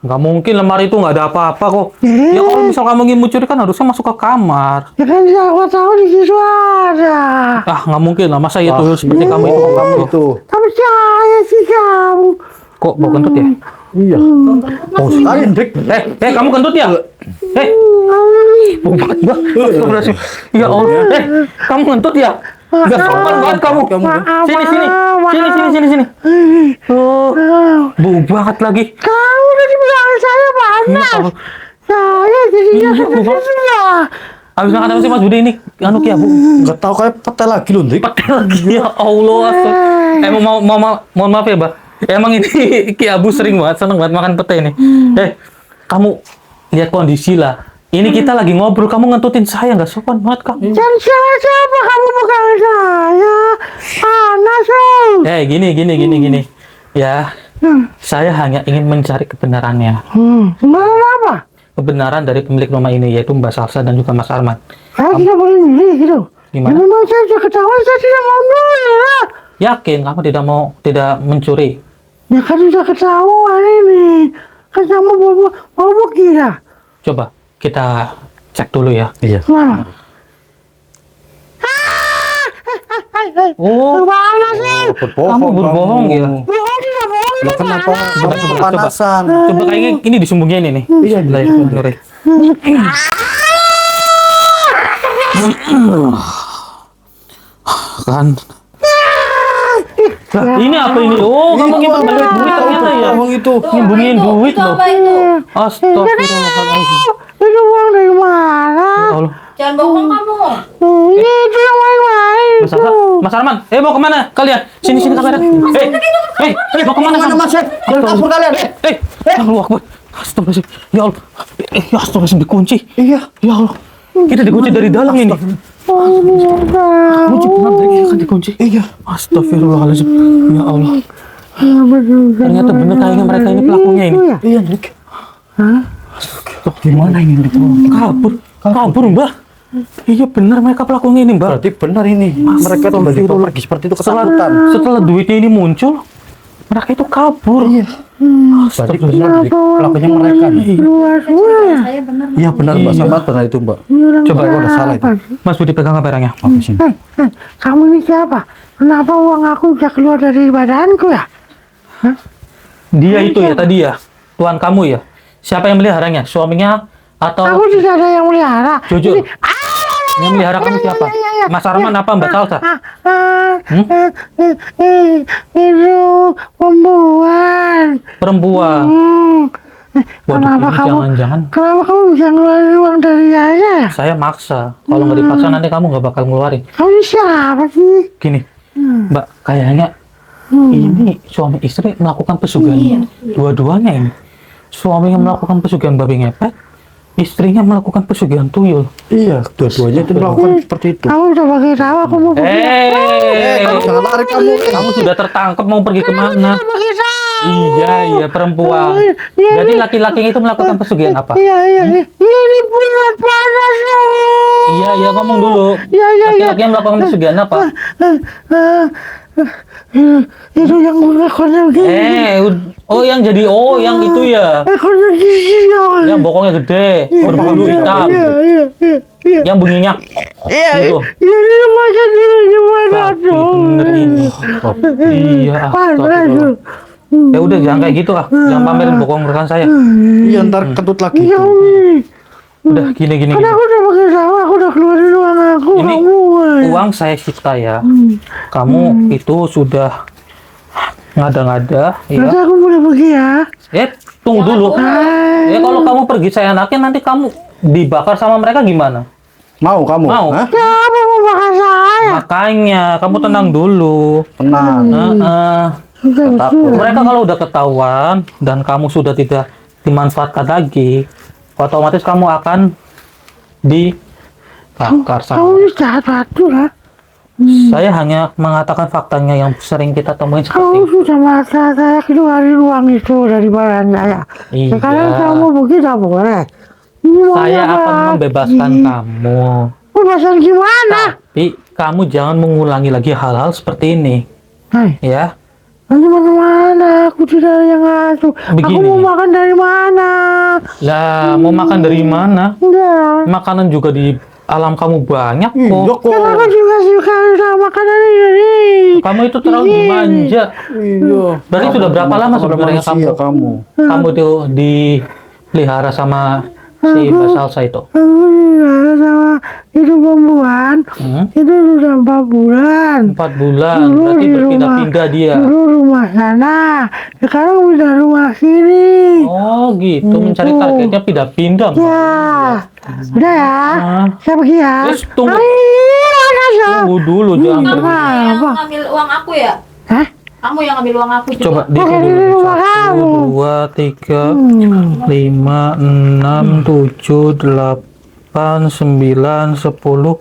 Speaker 2: Nggak mungkin lemari itu nggak ada apa-apa kok. Ya kalau misal kamu ingin mencuri kan harusnya masuk ke kamar.
Speaker 8: Ya kan siapa tahu di situ ada.
Speaker 2: Nggak mungkin lah. Masa ya tuyul seperti kamu itu.
Speaker 3: Bohong kamu itu.
Speaker 8: Tapi saya sih kamu.
Speaker 2: Kok bau kentut ya?
Speaker 3: Iya. Oh, sekali dik.
Speaker 2: Kamu kentut ya? Bau banget. Astagfirullahaladzim. Ya Allah. Kamu kentut ya? Nggak sopan banget kamu. Sini. Bau banget lagi.
Speaker 8: Kamu tadi bilang saya panas. Saya jadinya sudah.
Speaker 2: Habis makan apa sih Mas Budi ini? Anu Ki Bu.
Speaker 3: Nggak tahu kayak petai lagi loh dik.
Speaker 2: Ya Allah. Mohon maaf ya, Mbak. Emang ini Ki Abu sering banget, seneng banget makan pete ini. Kamu lihat kondisi lah. Ini kita lagi ngobrol, kamu ngentutin saya, nggak sopan banget kamu.
Speaker 8: Dan siapa kamu bukan saya? Panas loh.
Speaker 2: Gini. Ya, saya hanya ingin mencari kebenarannya.
Speaker 8: Beneran apa?
Speaker 2: Kebenaran dari pemilik rumah ini, yaitu Mbak Salsa dan juga Mas Arman.
Speaker 8: Saya tidak boleh milih gitu.
Speaker 2: Gimana?
Speaker 8: Memang saya sudah ketahuan, saya tidak mau milih.
Speaker 2: Yakin kamu tidak mencuri?
Speaker 8: Ya kan sudah ketahuan ini. Kan kamu mau pergi ya?
Speaker 2: Coba kita cek dulu ya.
Speaker 3: Iya.
Speaker 8: Mana?
Speaker 2: Oh,
Speaker 8: Mana sih?
Speaker 2: kamu berbohong ya?
Speaker 8: Bohong tidak bohong.
Speaker 3: Lah kenapa kamu
Speaker 2: coba.
Speaker 3: kepanasan?
Speaker 2: Coba kayaknya ini disembunyiin ini. Iya,
Speaker 1: Kan
Speaker 2: Lah, ini apa ini? Oh, kamu ngimpen balik duit ternyata ya.
Speaker 3: Bohong itu.
Speaker 2: Nyembunyiin duit loh.
Speaker 5: Apa itu?
Speaker 2: Astagfirullahaladzim.
Speaker 8: Itu uang dari mana?
Speaker 2: Ya Allah.
Speaker 5: Jangan bohong kamu.
Speaker 8: Itu yang main-main.
Speaker 2: Mas Arman, mau kemana kalian? Sini kamera. Mau kemana?
Speaker 3: Mana Mas? Jangan kabur kalian.
Speaker 2: Allahu Akbar. Astagfirullahaladzim. Ya Allah. Ya astagfirullahaladzim, dikunci.
Speaker 3: Iya.
Speaker 2: Ya Allah. Kita dikunci dari dalam ini. Kunci benar dari kan dikunci.
Speaker 3: Iya.
Speaker 2: Astagfirullahaladzim. Ya Allah. Ternyata benar kayaknya mereka ini pelakunya ini.
Speaker 3: Iya, Dik.
Speaker 2: Gimana ini? Kabur, Mbak. Iya benar mereka pelakunya ini, Mbak.
Speaker 3: Berarti benar ini. Mereka tuh pergi seperti itu ketakutan.
Speaker 2: Setelah duitnya ini muncul, mereka itu kabur.
Speaker 3: Iya. Berarti benar Dik. Pelakunya mereka nih.
Speaker 5: Saya benar.
Speaker 3: Iya benar Mbak, sama benar itu Mbak.
Speaker 2: Coba
Speaker 3: Aku udah salah itu.
Speaker 2: Mas Budi pegang kameranya.
Speaker 8: Kamu ini siapa? Kenapa uang aku bisa keluar dari badanku ya?
Speaker 2: Dia itu ya tadi ya, tuan kamu ya. Siapa yang meliharanya? Suaminya atau
Speaker 8: Aku tidak ada yang melihara.
Speaker 2: jujur? Yang melihara kamu siapa? Mas Arman apa Mbak Salsa?
Speaker 8: Itu pembunuhan.
Speaker 2: Perempuan. Waduh,
Speaker 8: Kenapa
Speaker 2: ini
Speaker 8: kamu?
Speaker 2: jangan-jangan
Speaker 8: Kenapa kamu bisa ngeluarin uang dari saya?
Speaker 2: saya maksa. Kalau nggak dipaksa nanti kamu nggak bakal ngeluarin.
Speaker 8: Kamu ini siapa sih?
Speaker 2: Gini, Mbak, kayaknya ini suami istri melakukan pesugihan. Dua-duanya ini. Suaminya melakukan pesugihan babi ngepet, istrinya melakukan pesugihan tuyul.
Speaker 3: Iya, dua-duanya itu melakukan seperti itu.
Speaker 8: Kamu udah pakai tahu aku mau pergi.
Speaker 3: Kamu jangan lari kamu.
Speaker 2: Kamu sudah tertangkap mau pergi kemana?
Speaker 8: Pakai tahu.
Speaker 2: Iya, perempuan.
Speaker 8: Iya,
Speaker 2: Jadi laki-laki itu melakukan pesugihan apa?
Speaker 8: Iya. Ini bulan panas loh.
Speaker 2: Iya, ngomong dulu.
Speaker 8: Iya.
Speaker 2: Laki-laki yang melakukan pesugihan apa?
Speaker 8: Itu yang ekornya begini.
Speaker 2: Yang itu ya.
Speaker 8: Ekornya gini.
Speaker 2: Yang bokongnya gede, berbulu hitam.
Speaker 8: Iya.
Speaker 2: Yang bunyinya. Itu.
Speaker 8: Ini macam ini gimana tuh?
Speaker 2: Bener ini. Iya, astagfirullah. Ya udah jangan kayak gitu ah. Jangan pamerin bokong rekan saya.
Speaker 3: Iya, ntar ketut lagi.
Speaker 8: Iya,
Speaker 2: Udah gini.
Speaker 8: kan aku udah pakai tahu, aku udah keluarin uang aku.
Speaker 2: Ini
Speaker 8: Kamu.
Speaker 2: uang saya sita ya. Kamu itu sudah ngada-ngada
Speaker 8: Nanti
Speaker 2: ya.
Speaker 8: aku boleh pergi ya.
Speaker 2: Tunggu dulu. Ya kalau kamu pergi saya enakin nanti kamu dibakar sama mereka gimana?
Speaker 3: Mau kamu?
Speaker 2: Mau.
Speaker 3: Hah?
Speaker 8: Siapa yang mau makan saya?
Speaker 2: Makanya kamu tenang dulu.
Speaker 3: Tenang.
Speaker 2: Mereka kalau udah ketahuan dan kamu sudah tidak dimanfaatkan lagi, otomatis kamu akan dibakar sama.
Speaker 8: Kamu ini jahat batu lah.
Speaker 2: Saya hanya mengatakan faktanya yang sering kita temuin seperti
Speaker 8: Kamu
Speaker 2: itu.
Speaker 8: sudah maksa saya keluarin uang itu dari badan saya.
Speaker 2: Iya.
Speaker 8: Sekarang kamu pergi tak boleh. Ini mau
Speaker 2: Saya
Speaker 8: apa
Speaker 2: akan
Speaker 8: lagi?
Speaker 2: membebaskan kamu.
Speaker 8: Pembebasan gimana?
Speaker 2: Tapi kamu jangan mengulangi lagi hal-hal seperti ini.
Speaker 8: Hai,
Speaker 2: Ya,
Speaker 8: nanti mana? Aku tidak ada yang ngasuh. Aku
Speaker 2: Begini.
Speaker 8: mau makan dari mana?
Speaker 2: lah mau makan dari mana?
Speaker 8: Enggak.
Speaker 2: Makanan juga di alam kamu banyak
Speaker 3: Iya
Speaker 2: kok.
Speaker 3: kok.
Speaker 8: Kan aku juga suka sama makanan ini.
Speaker 2: Kamu itu terlalu dimanja.
Speaker 3: Iya.
Speaker 2: Berarti sudah berapa lama sebenarnya
Speaker 3: kamu?
Speaker 2: kamu tuh dipelihara sama si Mbak Salsa itu?
Speaker 8: Aku juga sama itu perempuan. Itu sudah 4 bulan.
Speaker 2: 4 bulan,
Speaker 8: Dulu
Speaker 2: berarti
Speaker 8: di
Speaker 2: berpindah-pindah dia.
Speaker 8: Dulu rumah sana, sekarang pindah rumah sini.
Speaker 2: Oh gitu, mencari targetnya pindah-pindah. Mbak.
Speaker 8: Ya, udah ya. Saya pergi ya.
Speaker 2: Wes, tunggu.
Speaker 8: Mana ya?
Speaker 2: Tunggu dulu, jangan
Speaker 5: Kamu
Speaker 2: pergi.
Speaker 5: yang ngambil uang aku ya?
Speaker 8: Hah?
Speaker 5: Kamu yang ngambil uang aku juga?
Speaker 2: Coba dihitung
Speaker 8: Ini
Speaker 2: dulu.
Speaker 8: rumah kamu.
Speaker 2: 1, 2, 3, 5, 6, 7, 8, 9, 10,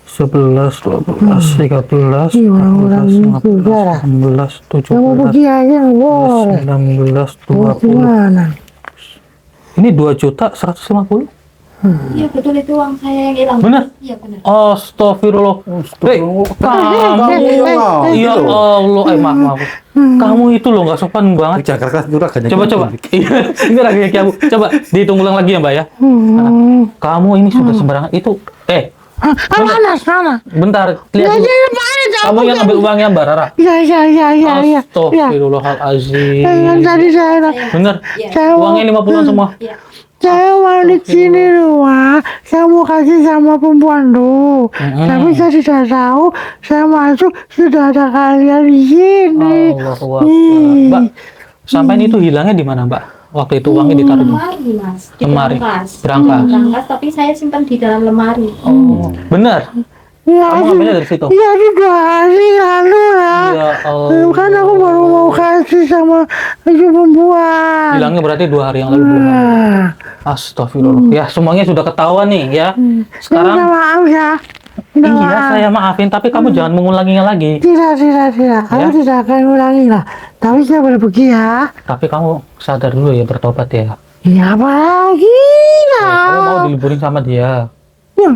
Speaker 2: 11, 12, 13, 14, 15, 16,
Speaker 8: Kamu
Speaker 2: 17,
Speaker 8: pergi aja nggak boleh.
Speaker 2: 19,
Speaker 8: Mau
Speaker 2: 20.
Speaker 8: kemana?
Speaker 2: Ini 2.150.000.
Speaker 5: Iya betul, itu uang saya yang hilang.
Speaker 2: Bener?
Speaker 5: Iya benar.
Speaker 2: Astagfirullah. Kamu, ya Allah, maaf. Kamu itu loh nggak sopan banget.
Speaker 3: Jakarta juragan.
Speaker 2: Coba. Iya, ini lagi kamu. Coba dihitung ulang lagi ya, Mbak ya. Nah, kamu ini sudah sembarangan. Itu,
Speaker 8: Mana?
Speaker 2: bentar, lihat dulu. Kamu yang ambil uangnya Mbak Rara.
Speaker 8: Iya.
Speaker 2: Astagfirullahaladzim.
Speaker 8: Yang tadi saya
Speaker 2: Bener,
Speaker 8: saya mau
Speaker 2: uangnya 50-an semua.
Speaker 5: Iya.
Speaker 8: saya mau di sini rumah, saya mau kasih sama perempuan tuh. Tapi saya tidak tahu, saya masuk sudah ada kalian di sini.
Speaker 2: Allahu Akbar. Mbak, sampai itu hilangnya di mana, Mbak? Waktu itu uangnya ditaruh di
Speaker 5: Lemari mas, di
Speaker 2: lemari.
Speaker 5: berangkas.
Speaker 2: Berangkas.
Speaker 5: Berangkas, tapi saya simpan di dalam lemari.
Speaker 2: Oh, benar.
Speaker 8: Ya,
Speaker 2: Kamu ngambilnya dari situ.
Speaker 8: ya di 2 hari lalu lah.
Speaker 2: Ya Allah.
Speaker 8: Kan aku baru mau kasih sama itu perempuan.
Speaker 2: Hilangnya berarti 2 hari yang lalu belum.
Speaker 8: Ah.
Speaker 2: Astagfirullah. Ya, semuanya sudah ketahuan nih ya.
Speaker 8: Minta
Speaker 2: Sekarang
Speaker 8: maaf ya. Minta
Speaker 2: iya,
Speaker 8: maaf.
Speaker 2: saya maafin, tapi kamu jangan mengulanginya lagi.
Speaker 8: Tidak. Aku
Speaker 2: Ya.
Speaker 8: tidak akan ulangi lah. Tapi saya boleh pergi ya.
Speaker 2: Tapi kamu sadar dulu ya, bertobat ya.
Speaker 8: Ya apa lagi
Speaker 2: Kamu mau
Speaker 8: lah.
Speaker 2: diliburin sama dia.
Speaker 8: Ya,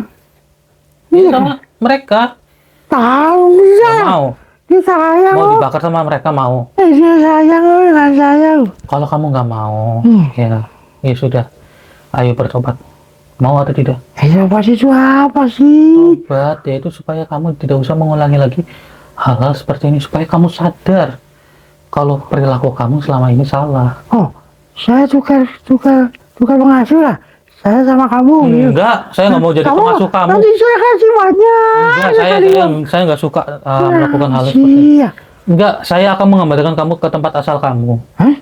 Speaker 2: Iya sama mereka.
Speaker 8: tahu
Speaker 2: Nggak
Speaker 8: bisa.
Speaker 2: mau.
Speaker 8: Dia sayang.
Speaker 2: Mau dibakar sama mereka mau.
Speaker 8: Dia sayang dengan saya.
Speaker 2: Kalau kamu nggak mau,
Speaker 8: Hmm.
Speaker 2: ya sudah. Ayo bertobat. Mau atau tidak?
Speaker 8: Ya pasti itu apa sih?
Speaker 2: Tobat yaitu supaya kamu tidak usah mengulangi lagi hal-hal seperti ini, supaya kamu sadar kalau perilaku kamu selama ini salah.
Speaker 8: Oh, saya tukar pengasuh lah. Saya sama kamu. gitu.
Speaker 2: Enggak, saya nggak mau jadi pengasuh kamu.
Speaker 8: Nanti saya kasih banyak.
Speaker 2: Enggak, saya nggak suka
Speaker 8: Nah,
Speaker 2: melakukan hal seperti ini.
Speaker 8: Iya.
Speaker 2: Enggak, saya akan mengembalikan kamu ke tempat asal kamu.
Speaker 8: Hah?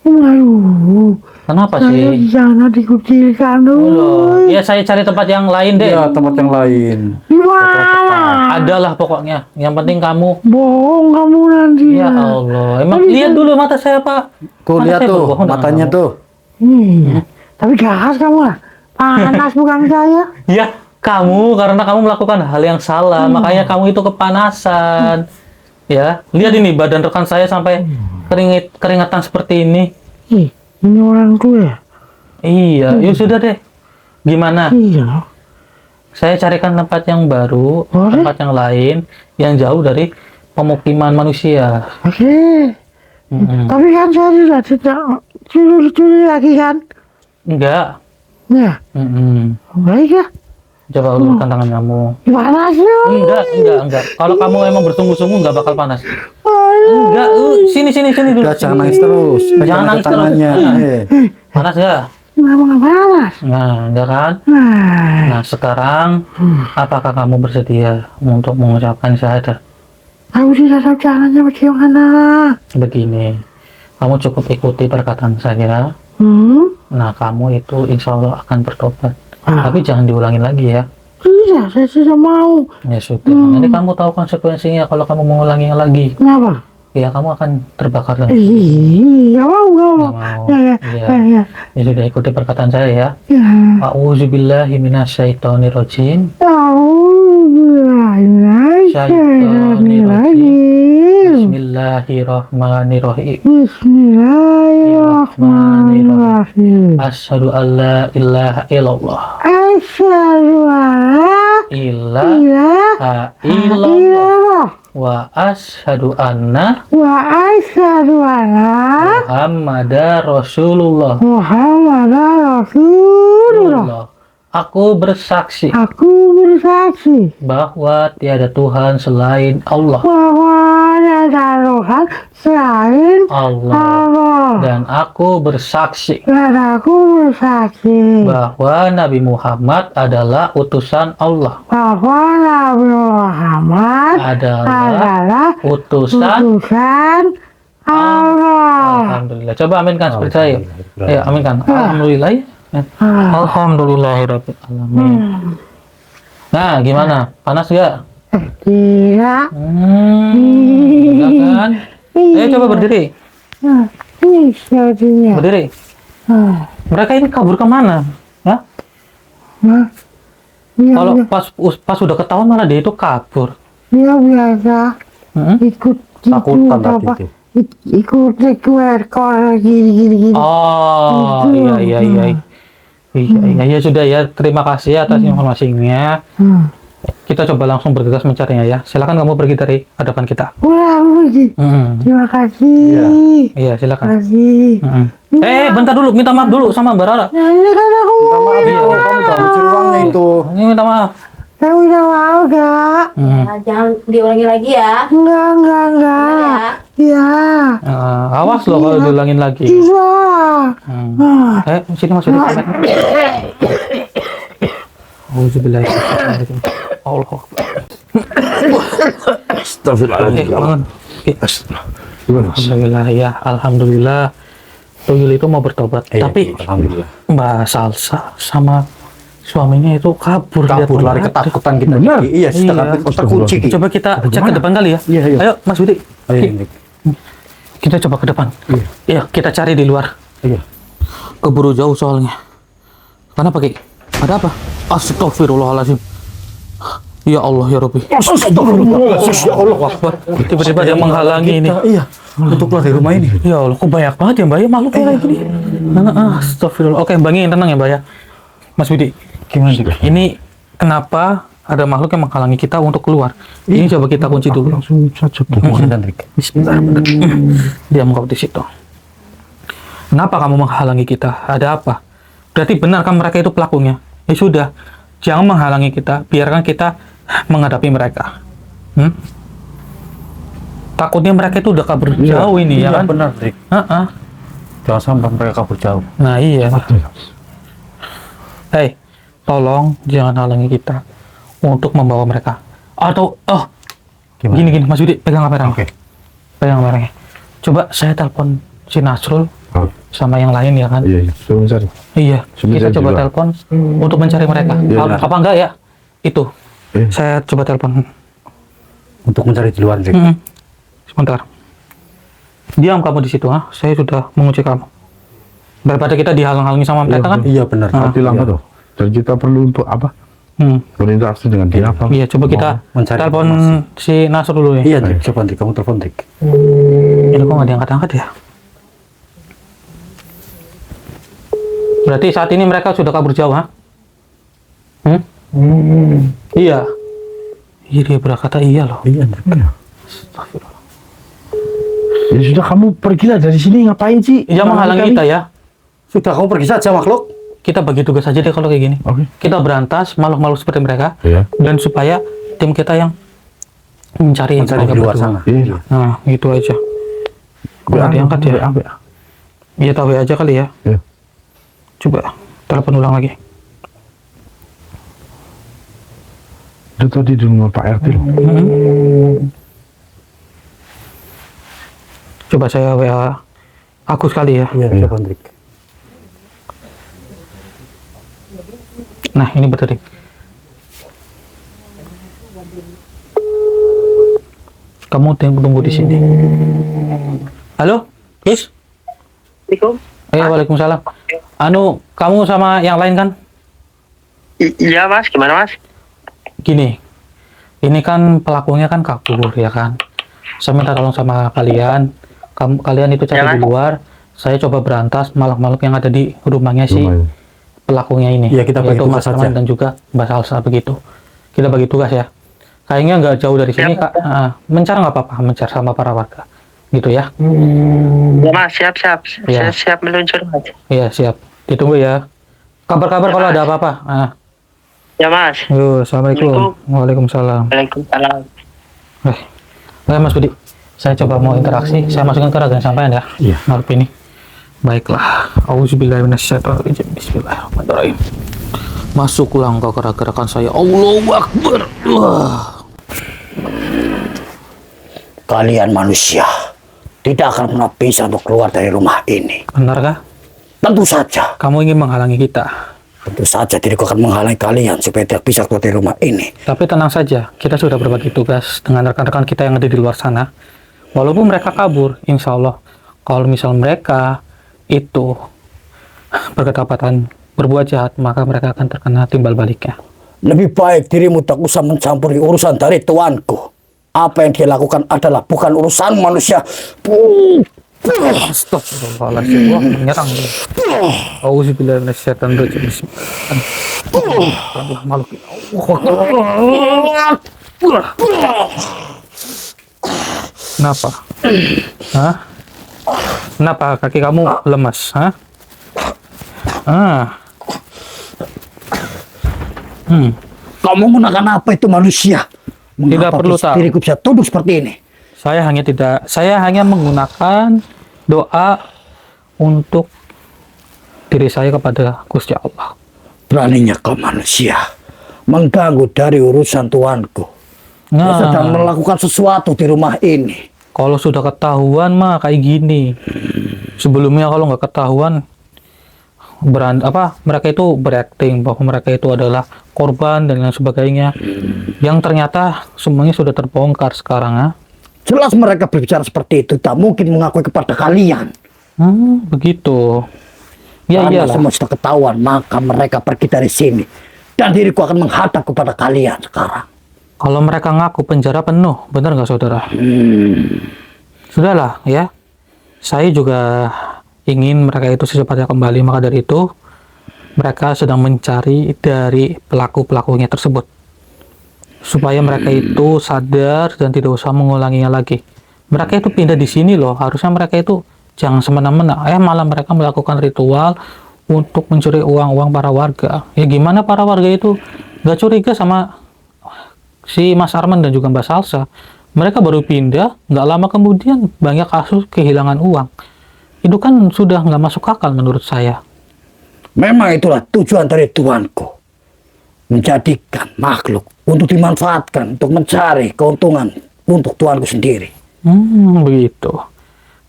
Speaker 8: Aduh,
Speaker 2: Kenapa
Speaker 8: saya
Speaker 2: sih?
Speaker 8: di sana dikucilkan
Speaker 2: Loh,
Speaker 8: dulu.
Speaker 2: ya saya cari tempat yang lain deh.
Speaker 6: Ya, tempat yang lain.
Speaker 8: Di mana?
Speaker 2: Adalah pokoknya. Yang penting kamu.
Speaker 8: Bohong kamu nanti.
Speaker 2: Ya Allah, emang lihat dulu mata saya Pak.
Speaker 6: Tuh,
Speaker 2: Mata
Speaker 6: lihat
Speaker 2: saya
Speaker 6: tuh,
Speaker 2: berbohong dengan
Speaker 6: matanya
Speaker 2: kamu.
Speaker 6: tuh.
Speaker 8: Iya. Tapi gas kamu lah. Panas bukan saya.
Speaker 2: Ya, kamu karena kamu melakukan hal yang salah, makanya kamu itu kepanasan. Ya, lihat ini badan rekan saya sampai keringatan seperti ini.
Speaker 8: Ih, ini orang tua ya?
Speaker 2: Iya, ya sudah deh. Gimana?
Speaker 8: Iya.
Speaker 2: Saya carikan tempat yang baru,
Speaker 8: Boleh.
Speaker 2: tempat yang lain, yang jauh dari pemukiman manusia.
Speaker 8: Oke.
Speaker 2: Mm-mm.
Speaker 8: Tapi kan saya sudah tidak curi lagi kan?
Speaker 2: Enggak.
Speaker 8: Ya,
Speaker 2: Mm-mm.
Speaker 8: baik ya.
Speaker 2: Coba ulurkan tangan kamu.
Speaker 8: Gimana sih?
Speaker 2: Enggak. Kalau kamu emang bersungguh-sungguh enggak bakal panas. Enggak, sini dulu.
Speaker 6: Udah, jangan nangis terus.
Speaker 2: Jangan
Speaker 6: Jangan
Speaker 2: nangis
Speaker 6: angkat tangannya.
Speaker 2: terus. Panas enggak?
Speaker 8: Nggak panas.
Speaker 2: Nah, enggak kan?
Speaker 8: Nah,
Speaker 2: Nah, sekarang apakah kamu bersedia untuk mengucapkan syahadat?
Speaker 8: aku tidak tahu caranya bagaimana.
Speaker 2: Begini, kamu cukup ikuti perkataan saya. Nah, kamu itu insya Allah akan bertobat. Tapi jangan diulangi lagi ya.
Speaker 8: Tidak, saya tidak mau.
Speaker 2: Ya sudah, nanti kamu tahu konsekuensinya kalau kamu mengulanginya lagi.
Speaker 8: Kenapa?
Speaker 2: Ya, kamu akan terbakar lagi.
Speaker 8: Iya, mau.
Speaker 2: Nggak mau.
Speaker 8: Ya.
Speaker 2: Ya sudah, ikuti perkataan saya ya.
Speaker 8: Ya.
Speaker 2: A'udzubillahi minasyaitonirrajim.
Speaker 8: Bismillahirrahmanirrahim.
Speaker 2: Bismillahirrahmanirrahim.
Speaker 8: Bismillahirrahmanirrahim.
Speaker 2: Asyhadu an la ilaha illallah.
Speaker 8: Asyhadu an la
Speaker 2: Ilaha illallah.
Speaker 8: illallah
Speaker 2: Wa asyhadu anna
Speaker 8: wa asyhadu anna
Speaker 2: Muhammadar Rasulullah.
Speaker 8: Muhammadar Rasulullah.
Speaker 2: Aku bersaksi
Speaker 8: Aku bersaksi
Speaker 2: bahwa tiada Tuhan selain Allah.
Speaker 8: bahwa ada Tuhan selain
Speaker 2: Allah.
Speaker 8: Allah.
Speaker 2: Dan aku bersaksi
Speaker 8: Dan aku bersaksi
Speaker 2: bahwa Nabi Muhammad adalah utusan Allah.
Speaker 8: bahwa Nabi Muhammad adalah
Speaker 2: Utusan
Speaker 8: utusan Allah.
Speaker 2: Alhamdulillah. Coba aminkan seperti saya. Ya, aminkan. Alhamdulillah. Ya. Alhamdulillahirabbil alamin. Nah, gimana? Panas gak?
Speaker 8: Tidak.
Speaker 2: Enggak kan? Ayo coba berdiri.
Speaker 8: Ini sepertinya.
Speaker 2: Berdiri. Mereka ini kabur kemana? Ya? Kalau pas udah ketahuan malah dia itu kabur.
Speaker 8: Dia biasa ikut
Speaker 6: Takutan tadi
Speaker 8: apa?
Speaker 6: itu.
Speaker 8: Ikut rekor gini.
Speaker 2: Oh,
Speaker 8: Gitu.
Speaker 2: iya. Iya, sudah ya. Terima kasih atas informasinya. Kita coba langsung bergegas mencarinya ya. Silakan kamu pergi dari hadapan kita.
Speaker 8: Wah, pergi. Terima kasih.
Speaker 2: Iya, silakan.
Speaker 8: Terima kasih.
Speaker 2: Bentar dulu, minta maaf dulu sama Mbak Rara.
Speaker 8: Nah, ini kan aku
Speaker 6: Kamu jangan curi uangnya itu.
Speaker 2: Ini minta maaf.
Speaker 8: Saya udah mau, Kak.
Speaker 7: Nah, jangan diulangi lagi ya.
Speaker 8: Enggak.
Speaker 7: Ya.
Speaker 8: Iya.
Speaker 2: Awas loh kalau diulangin lagi.
Speaker 8: Iya.
Speaker 2: Sini Mas Budi. Auzubillahi. Allah Akbar.
Speaker 6: Astagfirullahaladzim.
Speaker 2: Bangun.
Speaker 6: Gimana?
Speaker 2: Alhamdulillah ya, alhamdulillah. Tuyul itu mau bertobat, tapi
Speaker 3: Alhamdulillah.
Speaker 2: Mbak Salsa sama suaminya itu kabur
Speaker 3: Lari
Speaker 2: lihat
Speaker 3: ketakutan kita.
Speaker 6: Benar.
Speaker 3: Iya,
Speaker 2: Iya.
Speaker 3: kita kunci. Ki.
Speaker 2: Coba kita cek ke depan kali ya.
Speaker 3: Iya.
Speaker 2: Ayo Mas Budi.
Speaker 3: Ayo,
Speaker 2: Kita coba ke depan. Iya, kita cari di luar.
Speaker 3: Iya.
Speaker 1: Keburu jauh soalnya. Kenapa Ki? Ada apa? Astagfirullahaladzim. Ya Allah ya Rabbi.
Speaker 3: Astagfirullahaladzim. Ya Allah.
Speaker 2: Tiba-tiba dia menghalangi ini.
Speaker 3: Iya. Untuk keluar dari rumah ini.
Speaker 2: Ya Allah, kok banyak banget ya Mbak ya makhluk kayak gini. Astagfirullah. Oke, Mbak Ngi, tenang ya Mbak ya. Mas Budi,
Speaker 3: Gimana juga?
Speaker 2: ini kenapa ada makhluk yang menghalangi kita untuk keluar? Ini coba kita kunci dulu.
Speaker 6: Langsung saja bukan.
Speaker 2: Bismillah. Dia mau di situ. Kenapa kamu menghalangi kita? Ada apa? Berarti benar kan mereka itu pelakunya? Ya sudah, jangan menghalangi kita. Biarkan kita menghadapi mereka. Takutnya mereka itu udah kabur jauh ini ya kan?
Speaker 3: Benar, Dik. Jangan sampai mereka kabur jauh.
Speaker 2: Nah iya. Hei, tolong jangan halangi kita untuk membawa mereka. Atau,
Speaker 3: Gimana?
Speaker 2: gini, Mas Budi, pegang kameranya.
Speaker 3: Oke.
Speaker 2: Pegang kameranya. Coba saya telepon si Nasrul sama yang lain ya kan?
Speaker 6: Iya, suruh cari.
Speaker 2: Iya,
Speaker 6: Sebentar
Speaker 2: kita coba
Speaker 6: juga.
Speaker 2: telepon untuk mencari mereka.
Speaker 6: Iya.
Speaker 2: Apa enggak ya? Itu. Saya coba telepon.
Speaker 3: Untuk mencari di luar, Dik.
Speaker 2: Sebentar. Diam kamu di situ, Saya sudah mengunci kamu. Daripada kita dihalang-halangi sama mereka kan?
Speaker 3: Iya, benar.
Speaker 6: Mati lama tuh. Dan kita perlu untuk apa? Berinteraksi dengan dia apa?
Speaker 2: Iya, coba kita
Speaker 3: mencari
Speaker 2: telepon
Speaker 3: informasi.
Speaker 2: si Nasrul dulu ya.
Speaker 3: Iya, Dik. Coba, Dik. Kamu telepon, Dik.
Speaker 2: Ini kok nggak diangkat-angkat ya? Berarti saat ini mereka sudah kabur jauh, Iya. Iya, dia berkata iya loh.
Speaker 6: Iya.
Speaker 2: Astagfirullah.
Speaker 6: Ya sudah, kamu pergilah dari sini, ngapain sih?
Speaker 2: Dia menghalangi kita ya.
Speaker 3: Sudah, kamu pergi saja, makhluk.
Speaker 2: Kita bagi tugas saja deh kalau kayak gini.
Speaker 6: Oke.
Speaker 2: Kita berantas makhluk-makhluk seperti mereka.
Speaker 6: Iya.
Speaker 2: Dan supaya tim kita yang mencari
Speaker 3: Mencari
Speaker 2: mereka
Speaker 3: di luar
Speaker 2: berdua.
Speaker 3: sana.
Speaker 6: Iya.
Speaker 2: Nah, gitu aja. Kok nggak diangkat ya? Iya, tahu aja kali ya.
Speaker 6: Iya.
Speaker 2: Coba telepon ulang lagi.
Speaker 6: Itu tadi di rumah Pak RT loh.
Speaker 2: Coba saya WA aku sekali ya.
Speaker 3: Iya, coba, Dik.
Speaker 2: Nah, ini betul nih. Kamu tunggu di sini. Halo, Yes?
Speaker 9: Assalamualaikum.
Speaker 2: Waalaikumsalam. Kamu sama yang lain kan?
Speaker 9: Iya mas, gimana mas?
Speaker 2: Gini, ini kan pelakunya kan kabur ya kan? Saya minta tolong sama kalian. Kalian itu cari
Speaker 9: Ya,
Speaker 2: di luar. Saya coba berantas makhluk-makhluk yang ada di rumahnya si pelakunya ini.
Speaker 3: Iya, kita bagi
Speaker 2: yaitu
Speaker 3: tugas
Speaker 2: Mas Arman
Speaker 3: saja.
Speaker 2: dan juga Mbak Salsa begitu. Kita bagi tugas ya. Kayaknya nggak jauh dari sini, Kak. Mencar nggak apa-apa, mencar sama para warga. Gitu ya.
Speaker 9: Ya mas, siap.
Speaker 2: Iya.
Speaker 9: Saya siap meluncur mas.
Speaker 2: Iya, siap. Ditunggu ya. Kabar-kabar kalau ada apa-apa.
Speaker 9: Ya mas.
Speaker 2: Yo, Assalamualaikum. Waalaikumsalam.
Speaker 9: Waalaikumsalam.
Speaker 2: Oke, Mas Budi. Saya coba mau interaksi. Saya masukkan ke rekening sampean ya.
Speaker 6: Iya.
Speaker 2: Maaf ini. Baiklah. Auzubillahiminasyaitonirrajim. Bismillahirrahmanirrahim.
Speaker 1: Masuklah engkau ke gerakan saya. Allahu Akbar. Wah.
Speaker 10: Kalian manusia tidak akan pernah bisa untuk keluar dari rumah ini.
Speaker 2: Benarkah?
Speaker 10: Tentu saja.
Speaker 2: Kamu ingin menghalangi kita.
Speaker 10: Tentu saja diriku akan menghalangi kalian supaya tidak bisa keluar dari rumah ini.
Speaker 2: Tapi tenang saja. Kita sudah berbagi tugas dengan rekan-rekan kita yang ada di luar sana. Walaupun mereka kabur, insya Allah. Kalau misal mereka itu berketapatan berbuat jahat, maka mereka akan terkena timbal baliknya.
Speaker 10: Lebih baik dirimu tak usah mencampuri urusan dari tuanku. Apa yang dia lakukan adalah bukan urusan manusia.
Speaker 2: Astagfirullahaladzim. Wah, menyerang. Auzubillahi minasyaitonirrajim. Bismillah. Makhluk. Kenapa? Hah? Kenapa kaki kamu lemas? Hah?
Speaker 10: Kamu menggunakan apa itu manusia?
Speaker 2: Tidak perlu tahu.
Speaker 10: Diriku bisa tuduh seperti ini.
Speaker 2: Saya hanya menggunakan doa untuk diri saya kepada Gusti Allah.
Speaker 10: Beraninya kau manusia mengganggu dari urusan tuanku. Kau sedang melakukan sesuatu di rumah ini.
Speaker 2: Kalau sudah ketahuan mah kayak gini. Sebelumnya kalau nggak ketahuan, mereka itu berakting bahwa mereka itu adalah korban dan lain sebagainya. Yang ternyata semuanya sudah terbongkar sekarang, ya.
Speaker 10: Jelas mereka berbicara seperti itu, tak mungkin mengakui kepada kalian.
Speaker 2: Begitu. Ya
Speaker 10: Karena
Speaker 2: iyalah.
Speaker 10: semua sudah ketahuan, maka mereka pergi dari sini. Dan diriku akan menghadap kepada kalian sekarang.
Speaker 2: Kalau mereka ngaku penjara penuh, benar nggak saudara? Sudahlah ya. Saya juga ingin mereka itu secepatnya kembali, maka dari itu mereka sedang mencari dari pelaku-pelakunya tersebut. Supaya mereka itu sadar dan tidak usah mengulanginya lagi. Mereka itu pindah di sini loh, harusnya mereka itu jangan semena-mena. Malah mereka melakukan ritual untuk mencuri uang-uang para warga. Ya gimana para warga itu nggak curiga sama si Mas Arman dan juga Mbak Salsa. Mereka baru pindah, nggak lama kemudian banyak kasus kehilangan uang. Itu kan sudah nggak masuk akal menurut saya.
Speaker 10: Memang itulah tujuan dari tuanku. Menjadikan makhluk untuk dimanfaatkan, untuk mencari keuntungan untuk tuanku sendiri.
Speaker 2: Begitu.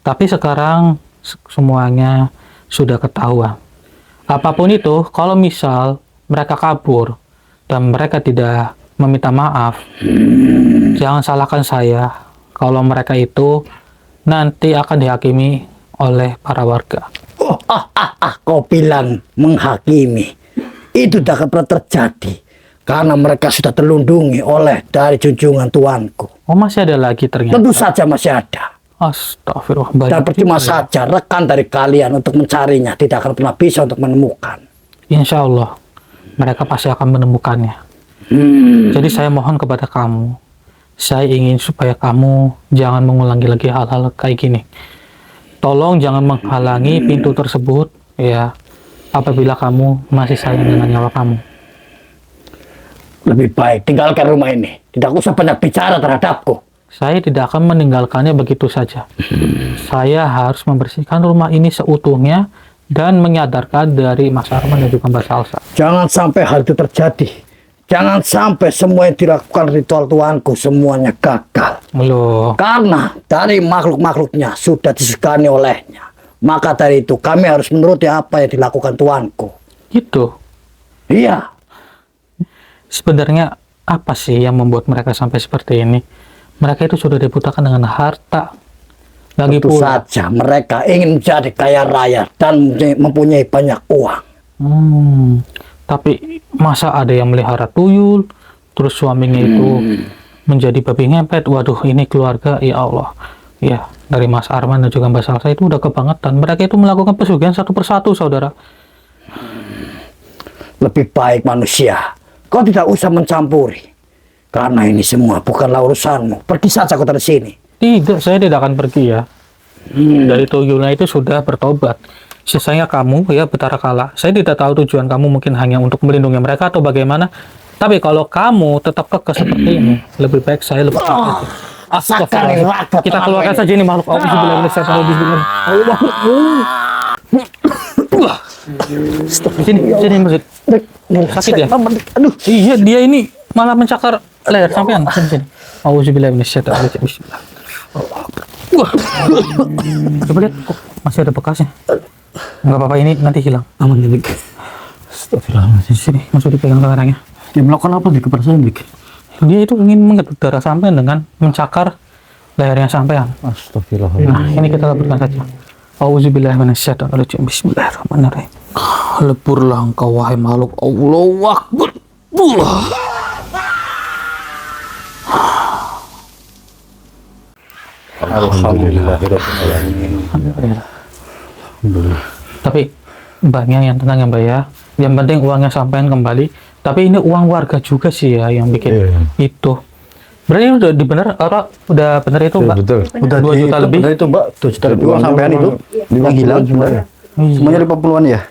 Speaker 2: Tapi sekarang semuanya sudah ketahuan. Apapun itu, kalau misal mereka kabur dan mereka tidak meminta maaf, jangan salahkan saya kalau mereka itu nanti akan dihakimi oleh para warga.
Speaker 10: Kau bilang menghakimi. Itu tidak pernah terjadi karena mereka sudah terlindungi oleh dari junjungan tuanku.
Speaker 2: Oh, masih ada lagi ternyata?
Speaker 10: Tentu saja masih ada.
Speaker 2: Astagfirullah.
Speaker 10: Dan percuma saja rekan dari kalian untuk mencarinya tidak akan pernah bisa untuk menemukan.
Speaker 2: Insya Allah mereka pasti akan menemukannya. Jadi saya mohon kepada kamu, saya ingin supaya kamu jangan mengulangi lagi hal-hal kayak gini. Tolong jangan menghalangi pintu tersebut, ya, apabila kamu masih sayang dengan nyawa kamu.
Speaker 10: Lebih baik tinggalkan rumah ini. Tidak usah banyak bicara terhadapku.
Speaker 2: Saya tidak akan meninggalkannya begitu saja. Saya harus membersihkan rumah ini seutuhnya dan menyadarkan dari Mas Arman dan juga Mbak Salsa.
Speaker 10: Jangan sampai hal itu terjadi. Jangan sampai semua yang dilakukan ritual tuanku semuanya gagal.
Speaker 2: Loh.
Speaker 10: Karena dari makhluk-makhluknya sudah disegani olehnya. Maka dari itu kami harus menuruti apa yang dilakukan tuanku.
Speaker 2: Gitu?
Speaker 10: Iya.
Speaker 2: Sebenarnya apa sih yang membuat mereka sampai seperti ini? Mereka itu sudah dibutakan dengan harta. Lagi
Speaker 10: Tentu
Speaker 2: pula
Speaker 10: saja mereka ingin menjadi kaya raya dan mempunyai banyak uang.
Speaker 2: Tapi masa ada yang melihara tuyul, terus suaminya itu menjadi babi ngepet? Waduh, ini keluarga, ya Allah. Ya, dari Mas Arman dan juga Mbak Salsa itu udah kebangetan. Mereka itu melakukan pesugihan satu persatu, saudara.
Speaker 10: Lebih baik manusia, kau tidak usah mencampuri. Karena ini semua bukanlah urusanmu. Pergi saja kau dari sini.
Speaker 2: Tidak, saya tidak akan pergi ya. Dari tuyulnya itu sudah bertobat. Sisanya kamu, ya Betara Kala. Saya tidak tahu tujuan kamu mungkin hanya untuk melindungi mereka atau bagaimana. Tapi kalau kamu tetap kekeh seperti ini, lebih baik saya lepaskan aja. Astagfirullah. Kita keluarkan saja ini makhluk. Sini masjid. Sakit ya?
Speaker 10: Aduh,
Speaker 2: iya, dia ini malah mencakar leher sampean. Sini. Auzubillahi minasyaitonir rajim. Bismillah. Wah. Coba lihat, kok masih ada bekasnya. Enggak apa-apa, ini nanti hilang.
Speaker 10: aman ya, Bik.
Speaker 2: Astagfirullahaladzim. Sini, masuk dipegang tangannya.
Speaker 10: Dia melakukan apa di kepada saya, Bik?
Speaker 2: Dia itu ingin mengedut darah sampean dengan mencakar lehernya sampean.
Speaker 10: Astagfirullahaladzim.
Speaker 2: Nah, ini kita lakukan saja. Auzubillahi minasyaitonir rajim. Bismillahirrahmanirrahim.
Speaker 1: Leburlah engkau wahai makhluk. Allahu Akbar.
Speaker 2: Tapi banyak yang tenang ya Mbak ya. Yang penting uangnya sampean kembali. Tapi ini uang warga juga sih ya yang bikin itu. Berarti udah dibener apa? Udah bener itu Mbak?
Speaker 6: Betul.
Speaker 10: Udah
Speaker 2: 2 juta lebih.
Speaker 10: Benar itu Mbak, 2 juta lebih uang sampean itu. Yang hilang semuanya. Semuanya 50-an ya?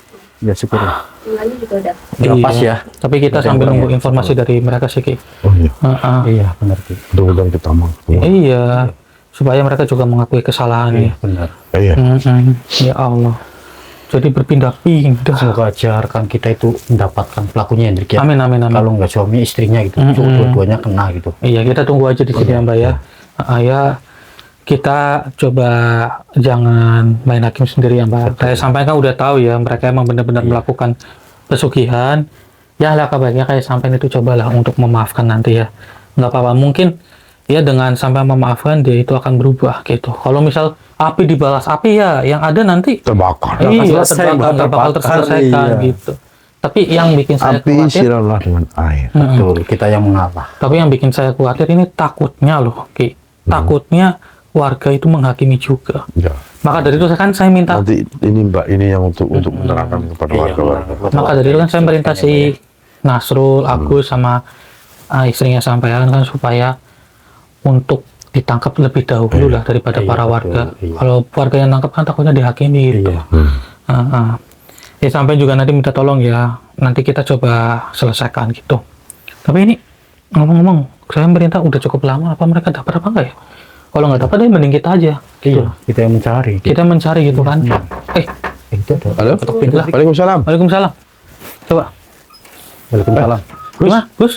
Speaker 10: Ya syukur.
Speaker 5: Bunganya juga ada.
Speaker 10: Udah pas ya.
Speaker 2: Tapi kita sambil nunggu informasi dari mereka sih Ki.
Speaker 6: Oh iya.
Speaker 10: Iya, benar Ki.
Speaker 6: Mudah-mudahan kita mau.
Speaker 2: Iya. Supaya mereka juga mengakui kesalahannya.
Speaker 10: Benar.
Speaker 6: Iya.
Speaker 2: Ya Allah. Jadi berpindah-pindah.
Speaker 10: Semoga aja rekan kita itu mendapatkan pelakunya Hendrik ya.
Speaker 2: Amin amin amin.
Speaker 10: Kalau nggak suami istrinya gitu, dua-duanya kena gitu.
Speaker 2: Iya, kita tunggu aja di sini ya Mbak ya. Ya, kita coba jangan main hakim sendiri ya Mbak. Saya sampaikan udah tahu ya, mereka emang benar-benar melakukan pesugihan. Ya, lah kabarnya kayak sampai itu cobalah untuk memaafkan nanti ya. Nggak apa-apa, mungkin ya dengan sampai memaafkan dia itu akan berubah gitu. Kalau misal api dibalas api ya, yang ada nanti
Speaker 6: Terbakar.
Speaker 2: iya,
Speaker 10: selesai,
Speaker 2: terbakar, nggak bakal terselesaikan gitu. Tapi yang bikin saya
Speaker 6: Api
Speaker 2: khawatir,
Speaker 6: siramlah dengan air.
Speaker 10: Betul, kita yang mengalah.
Speaker 2: tapi yang bikin saya khawatir ini takutnya loh, Ki. Takutnya warga itu menghakimi juga.
Speaker 6: Ya.
Speaker 2: Maka dari itu kan saya minta,
Speaker 6: Nanti ini Mbak ini yang untuk menerangkan kepada warga-warga.
Speaker 2: maka dari itu kan saya merintah si Nasrul, Agus sama istrinya sampean kan supaya untuk ditangkap lebih dahulu lah daripada para warga. Kalau warga yang nangkap kan takutnya dihakimi gitu. Ya sampai juga nanti minta tolong ya, nanti kita coba selesaikan gitu. Tapi ini ngomong-ngomong, saya merintah udah cukup lama, apa mereka dapat apa enggak ya? Kalau nggak dapat, mending kita aja. Gitu.
Speaker 10: Iya, kita yang mencari.
Speaker 2: Kita mencari gitu kan.
Speaker 10: Itu ada.
Speaker 6: Halo?
Speaker 2: Ketuk pintu lah.
Speaker 6: Waalaikumsalam.
Speaker 2: Waalaikumsalam. Coba.
Speaker 10: Waalaikumsalam.
Speaker 2: Gus.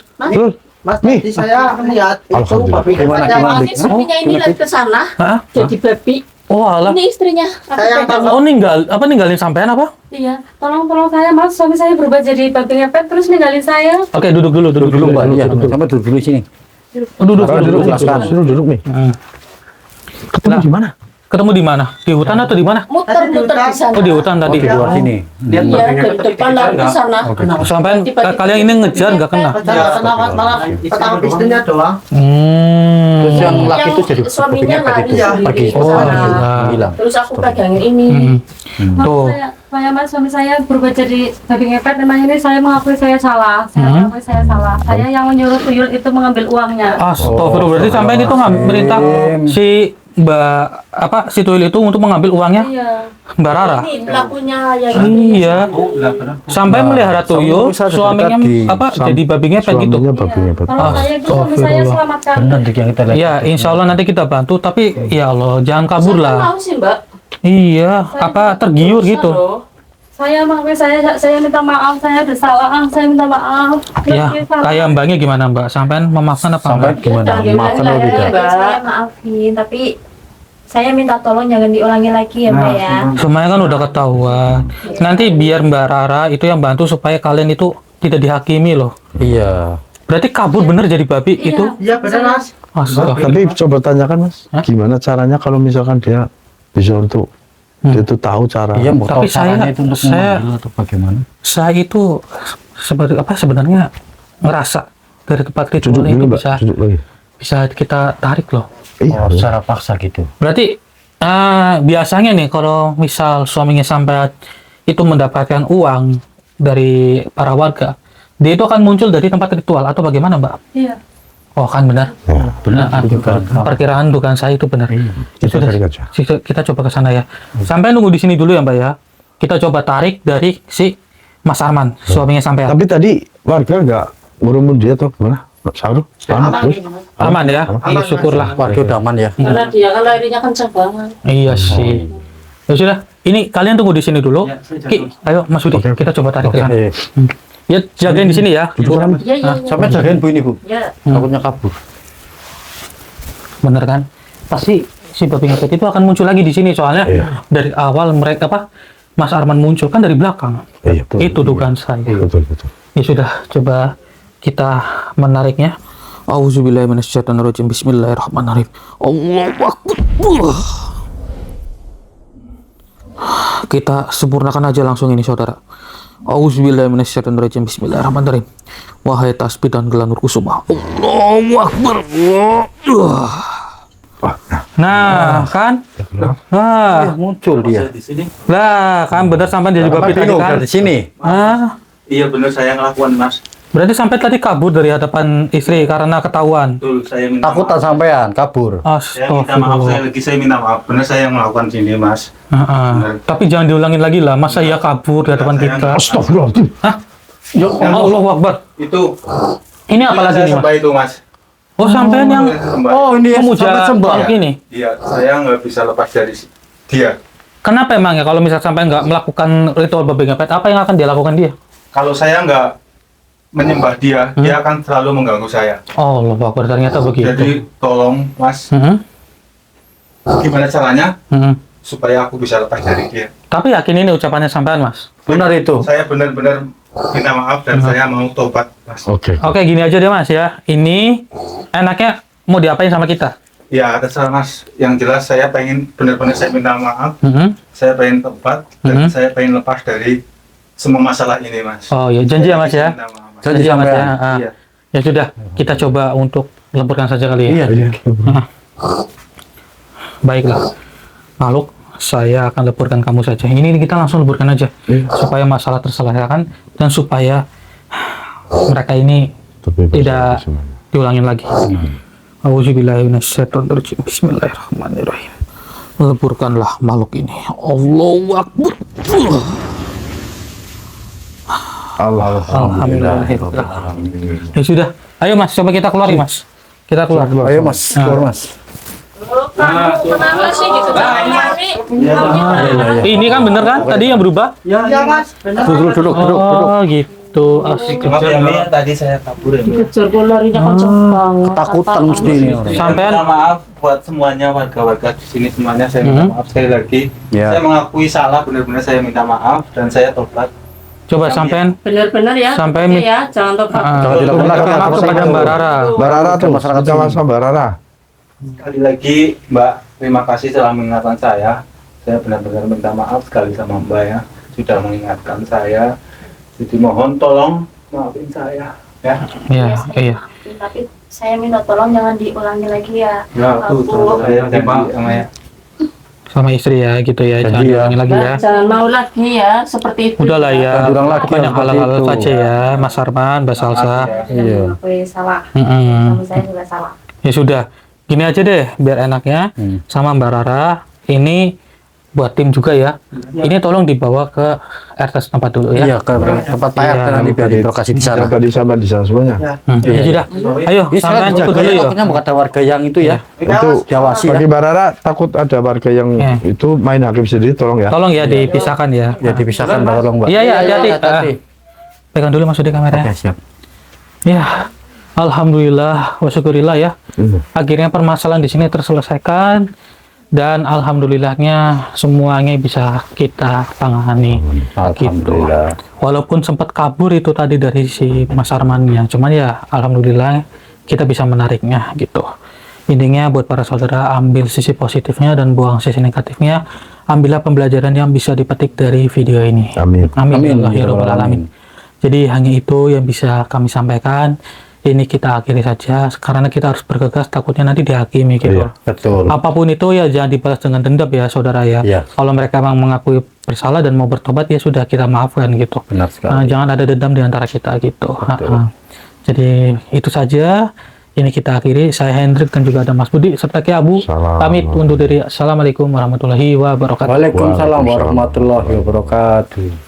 Speaker 3: Mas, tadi saya melihat itu
Speaker 6: Alhamdulillah.
Speaker 3: babi
Speaker 10: Gimana?
Speaker 5: Istrinya ini lagi ke sana,
Speaker 2: Hah?
Speaker 5: jadi babi.
Speaker 2: Oh alah.
Speaker 5: Ini istrinya.
Speaker 3: Saya
Speaker 2: Oh ninggalin sampean apa?
Speaker 7: Iya, tolong saya Mas, suami saya berubah jadi babi ngepet terus ninggalin saya.
Speaker 2: Oke, duduk dulu
Speaker 10: Mbak. Iya,
Speaker 2: duduk.
Speaker 10: sampai duduk dulu sini.
Speaker 2: Duduk.
Speaker 6: Duduk nih.
Speaker 2: Ketemu di mana? Ketemu di mana? Di hutan atau di mana?
Speaker 5: Muter-muter di sana.
Speaker 2: Oh, di hutan tadi.
Speaker 10: Di luar sini.
Speaker 5: Iya, dari depan lalu ke sana.
Speaker 2: Sampean kalian ini ngejar nggak kena?
Speaker 3: malah ketangkap istrinya doang.
Speaker 10: Terus yang laki itu jadi
Speaker 5: suaminya
Speaker 10: babi ngepet itu.
Speaker 5: lari.
Speaker 10: Pergi ke
Speaker 2: Oh,
Speaker 10: sana,
Speaker 2: iya.
Speaker 10: hilang.
Speaker 7: Terus aku pegangin ini.
Speaker 2: Tuh.
Speaker 7: Saya Mas, suami saya berubah jadi babi ngepet, memang ini saya mengakui saya salah. Saya mengakui saya salah. Saya yang menyuruh tuyul itu mengambil uangnya.
Speaker 2: Astagfirullah, berarti sampean itu nggak merintah si si tuyul itu untuk mengambil uangnya
Speaker 7: Iya.
Speaker 2: Mbak Rara?
Speaker 5: Ini pelakunya yang ini.
Speaker 2: Iya. Sampai melihara tuyul, suaminya jadi babi ngepet gitu.
Speaker 6: Suaminya babi ngepet.
Speaker 7: Kalau saya itu suami saya selamatkan.
Speaker 10: Benar yang kita lihat.
Speaker 2: Ya, insya Allah nanti kita bantu. Tapi ya Allah, jangan kabur
Speaker 5: Saya
Speaker 2: lah.
Speaker 5: mau sih Mbak.
Speaker 2: Iya, tergiur
Speaker 7: Dosa
Speaker 2: gitu.
Speaker 7: loh. Saya mengakui saya minta maaf, saya udah salah, saya minta maaf.
Speaker 2: Ya, kayak mbaknya gimana Mbak? Sampean memaafkan apa
Speaker 10: Sampai
Speaker 2: enggak?
Speaker 10: gimana? Maafkan atau tidak?
Speaker 5: Saya maafin, tapi saya minta tolong jangan diulangi lagi ya Mbak ya.
Speaker 2: Semuanya kan udah ketahuan. Nanti biar Mbak Rara itu yang bantu supaya kalian itu tidak dihakimi loh.
Speaker 10: Iya.
Speaker 2: Berarti kabur bener jadi babi itu?
Speaker 3: Iya benar Mas.
Speaker 2: Astagfirullah.
Speaker 6: Tapi coba tanyakan Mas, gimana caranya kalau misalkan dia bisa untuk dia tuh tahu cara.
Speaker 10: Iya, mau tahu
Speaker 2: Tapi
Speaker 10: caranya itu untuk
Speaker 2: saya
Speaker 10: mengambil atau bagaimana?
Speaker 2: saya itu sebenarnya ngerasa dari tempat ritual
Speaker 6: Duduk
Speaker 2: itu
Speaker 6: dulu Mbak,
Speaker 2: bisa
Speaker 6: duduk lagi.
Speaker 2: kita tarik loh.
Speaker 10: Oh, secara paksa gitu.
Speaker 2: Berarti biasanya nih kalau misal suaminya sampai itu mendapatkan uang dari para warga, dia itu akan muncul dari tempat ritual atau bagaimana Mbak?
Speaker 7: Iya.
Speaker 2: Oh kan benar.
Speaker 10: Benar.
Speaker 2: Perkiraan dugaan saya itu benar.
Speaker 6: Kita tarik aja.
Speaker 2: Kita coba ke sana ya. Sampai nunggu di sini dulu ya Mbak ya. Kita coba tarik dari si Mas Arman, suaminya sampai.
Speaker 6: Tapi tadi warga nggak ngurumun dia atau gimana? Saru?
Speaker 2: Aman ya. Syukurlah.
Speaker 10: Warga udah aman ya.
Speaker 5: Karena dia kan larinya kencang banget.
Speaker 2: Iya sih. Ya sudah. Ini kalian tunggu di sini dulu. Ki, ayo Mas Budi, kita coba tarik ke sana. Ya jagain di sini ya.
Speaker 5: Iya.
Speaker 10: Sampai jagain Bu ini Bu.
Speaker 5: Ya.
Speaker 10: Takutnya kabur.
Speaker 2: Bener kan? Pasti si babi ngepet itu akan muncul lagi di sini soalnya dari awal mereka Mas Arman muncul kan dari belakang.
Speaker 6: Iya, betul.
Speaker 2: Itu dugaan saya.
Speaker 6: Betul.
Speaker 2: Ya sudah, coba kita menariknya. Auzubillahi minasyaitonirrajim. Bismillahirrahmanirrahim. Allahu Akbar. Kita sempurnakan aja langsung ini saudara. Auzubillahi minasyaitonirrajim. Bismillahirrahmanirrahim. Wahai tasbih dan gelar nur kusuma. Allahu Akbar.
Speaker 6: Nah,
Speaker 2: Nah, kan? Nah,
Speaker 10: Muncul dia.
Speaker 4: Di sini.
Speaker 2: lah kan bener sampai dia juga tadi
Speaker 10: Bingung
Speaker 2: kan?
Speaker 10: dari sini.
Speaker 2: Ah,
Speaker 4: Iya bener saya ngelakukan mas.
Speaker 2: berarti sampai tadi kabur dari hadapan istri karena ketahuan.
Speaker 4: Betul saya minta
Speaker 10: Takut tak
Speaker 4: maaf.
Speaker 10: sampean kabur.
Speaker 4: Saya minta maaf saya minta maaf. Bener saya yang melakukan sini mas. Bener.
Speaker 2: Tapi jangan diulangin lagi lah. Masa iya kabur di hadapan
Speaker 4: Saya
Speaker 2: kita?
Speaker 6: Astagfirullahaladzim.
Speaker 2: Hah? Ya Allah Akbar.
Speaker 4: Itu
Speaker 2: Ini apa lagi
Speaker 4: saya
Speaker 2: nih, Mas?
Speaker 4: sembah itu mas.
Speaker 2: Oh, sampean yang
Speaker 4: Sembah.
Speaker 10: Oh, ini ya
Speaker 2: memuja
Speaker 10: sampai sembah.
Speaker 2: makhluk ini.
Speaker 4: Iya saya nggak bisa lepas dari dia.
Speaker 2: Kenapa emang ya kalau misal sampai nggak melakukan ritual babi ngepet, apa yang akan dia lakukan dia?
Speaker 4: Kalau saya nggak menyembah dia, dia akan selalu mengganggu saya.
Speaker 2: Oh, Allah Akbar, ternyata begitu.
Speaker 4: Jadi tolong mas,
Speaker 2: Mhm,
Speaker 4: gimana caranya
Speaker 2: mhm.
Speaker 4: supaya aku bisa lepas dari dia?
Speaker 2: Tapi yakin ini ucapannya sampean, Mas?
Speaker 10: Benar itu.
Speaker 4: Saya benar-benar minta maaf dan saya mau tobat mas.
Speaker 6: Oke.
Speaker 2: Oke, gini aja deh, Mas ya. Ini enaknya mau diapain sama kita?
Speaker 4: Ya terserah mas. Yang jelas saya pengen benar-benar saya minta maaf.
Speaker 2: Mhm.
Speaker 4: Saya pengen tobat dan
Speaker 2: Mhm.
Speaker 4: saya pengen lepas dari semua masalah ini mas.
Speaker 2: Oh ya, janji ya, Mas ya.
Speaker 4: Minta maaf, Mas.
Speaker 2: Janji ya, Mas ya.
Speaker 10: sampean.
Speaker 2: Ah.
Speaker 4: Iya.
Speaker 2: Ya sudah, kita coba untuk lemburkan saja kali ya.
Speaker 10: Iya.
Speaker 2: Baiklah, makhluk, saya akan leburkan kamu saja. Ini kita langsung leburkan aja, supaya masalah terselesaikan dan supaya mereka ini tidak diulangin lagi. Auzubillahi minasyaitonirrajim. Bismillahirrahmanirrahim. Leburkanlah makhluk ini. Allahu Akbar. Alhamdulillah. Ya sudah, ayo Mas, coba kita keluar ya Mas. Kita keluar.
Speaker 10: Ayo Mas, keluar Mas.
Speaker 7: Kenapa sih gitu?
Speaker 2: Ini kan bener kan? Tadi yang berubah?
Speaker 10: Ya Mas. Duduk.
Speaker 2: Oh gitu. Asik.
Speaker 4: Maaf ya Mbak, tadi saya kabur ya.
Speaker 7: Kejar gue larinya kenceng banget.
Speaker 10: Ketakutan mesti ini orang.
Speaker 2: Sampean
Speaker 4: Minta maaf buat semuanya warga-warga di sini semuanya saya minta maaf sekali lagi.
Speaker 10: Ya.
Speaker 4: Saya mengakui salah benar-benar saya minta maaf dan saya tobat.
Speaker 2: coba sampean
Speaker 7: Bener-bener ya.
Speaker 2: Sampai
Speaker 7: Ini ya, jangan tobat.
Speaker 10: Jangan tidak
Speaker 2: minta
Speaker 10: pernah
Speaker 2: maaf kepada Mbak Rara.
Speaker 6: Mbak Rara tuh,
Speaker 10: Masyarakat
Speaker 6: minta maaf sama Mbak Rara.
Speaker 4: Sekali lagi Mbak, terima kasih telah mengingatkan saya. Saya benar-benar minta maaf sekali sama Mbak ya, sudah mengingatkan saya. Jadi mohon tolong maafin saya ya.
Speaker 2: Iya, iya.
Speaker 5: Tapi saya minta tolong jangan diulangi lagi ya.
Speaker 4: Ya,
Speaker 5: Aku
Speaker 4: saya janji sama ya.
Speaker 2: Sama istri ya gitu ya. Jangan
Speaker 10: Janji ya.
Speaker 2: diulangin lagi ya.
Speaker 7: Jangan mau lagi ya, seperti itu.
Speaker 2: Udahlah ya.
Speaker 10: Jangan diulang lagi
Speaker 2: Banyak
Speaker 10: yang seperti
Speaker 2: hal-hal
Speaker 10: itu.
Speaker 2: saja ya, Mas Arman, Mbak Salsa.
Speaker 10: Iya.
Speaker 5: mengakui salah.
Speaker 2: Mm-mm.
Speaker 5: Suami saya juga salah.
Speaker 2: Ya sudah, gini aja deh biar enaknya sama Mbak Rara. Ini buat tim juga ya. Ini tolong dibawa ke RT setempat dulu ya.
Speaker 10: Iya, ke tempat Pak RT nanti biar dilokasi di sana.
Speaker 6: Tadi sama di sana semuanya.
Speaker 2: Ya sudah. Ayo,
Speaker 10: Bisa
Speaker 2: sampean
Speaker 10: kan
Speaker 2: cepet dulu ya.
Speaker 10: takutnya bukan ada warga yang itu ya.
Speaker 6: Itu
Speaker 10: Jawasi ya.
Speaker 6: bagi Mbak Rara takut ada warga yang itu main hakim sendiri, tolong ya.
Speaker 2: Tolong ya dipisahkan ya.
Speaker 10: Ya dipisahkan Mbak, tolong Mbak.
Speaker 2: Iya, iya, hati-hati.
Speaker 10: hati-hati.
Speaker 2: Pegang dulu Mas Udi kameranya.
Speaker 10: Oke, siap.
Speaker 2: Ya, alhamdulillah wa syukurillah ya. Akhirnya permasalahan di sini terselesaikan dan alhamdulillahnya semuanya bisa kita tangani.
Speaker 10: Alhamdulillah.
Speaker 2: Walaupun sempat kabur itu tadi dari si Mas Armannya, cuman ya alhamdulillah kita bisa menariknya gitu. Intinya buat para saudara, ambil sisi positifnya dan buang sisi negatifnya. Ambillah pembelajaran yang bisa dipetik dari video ini.
Speaker 6: Amin.
Speaker 2: Amin.
Speaker 10: Amin.
Speaker 2: Ya Rabbal alamin. Jadi hanya itu yang bisa kami sampaikan. Ini kita akhiri saja karena kita harus bergegas, takutnya nanti dihakimi gitu.
Speaker 6: Iya,
Speaker 10: Betul.
Speaker 2: Apapun itu ya jangan dibalas dengan dendam ya saudara ya.
Speaker 10: Iya.
Speaker 2: Kalau mereka memang mengakui bersalah dan mau bertobat ya sudah kita maafkan gitu.
Speaker 10: Benar sekali.
Speaker 2: Jangan ada dendam di antara kita gitu. Jadi itu saja. Ini kita akhiri. Saya Hendrik dan juga ada Mas Budi serta Ki Abu.
Speaker 6: Salam.
Speaker 2: Pamit undur diri. Assalamualaikum warahmatullahi wabarakatuh.
Speaker 10: Waalaikumsalam warahmatullahi wabarakatuh.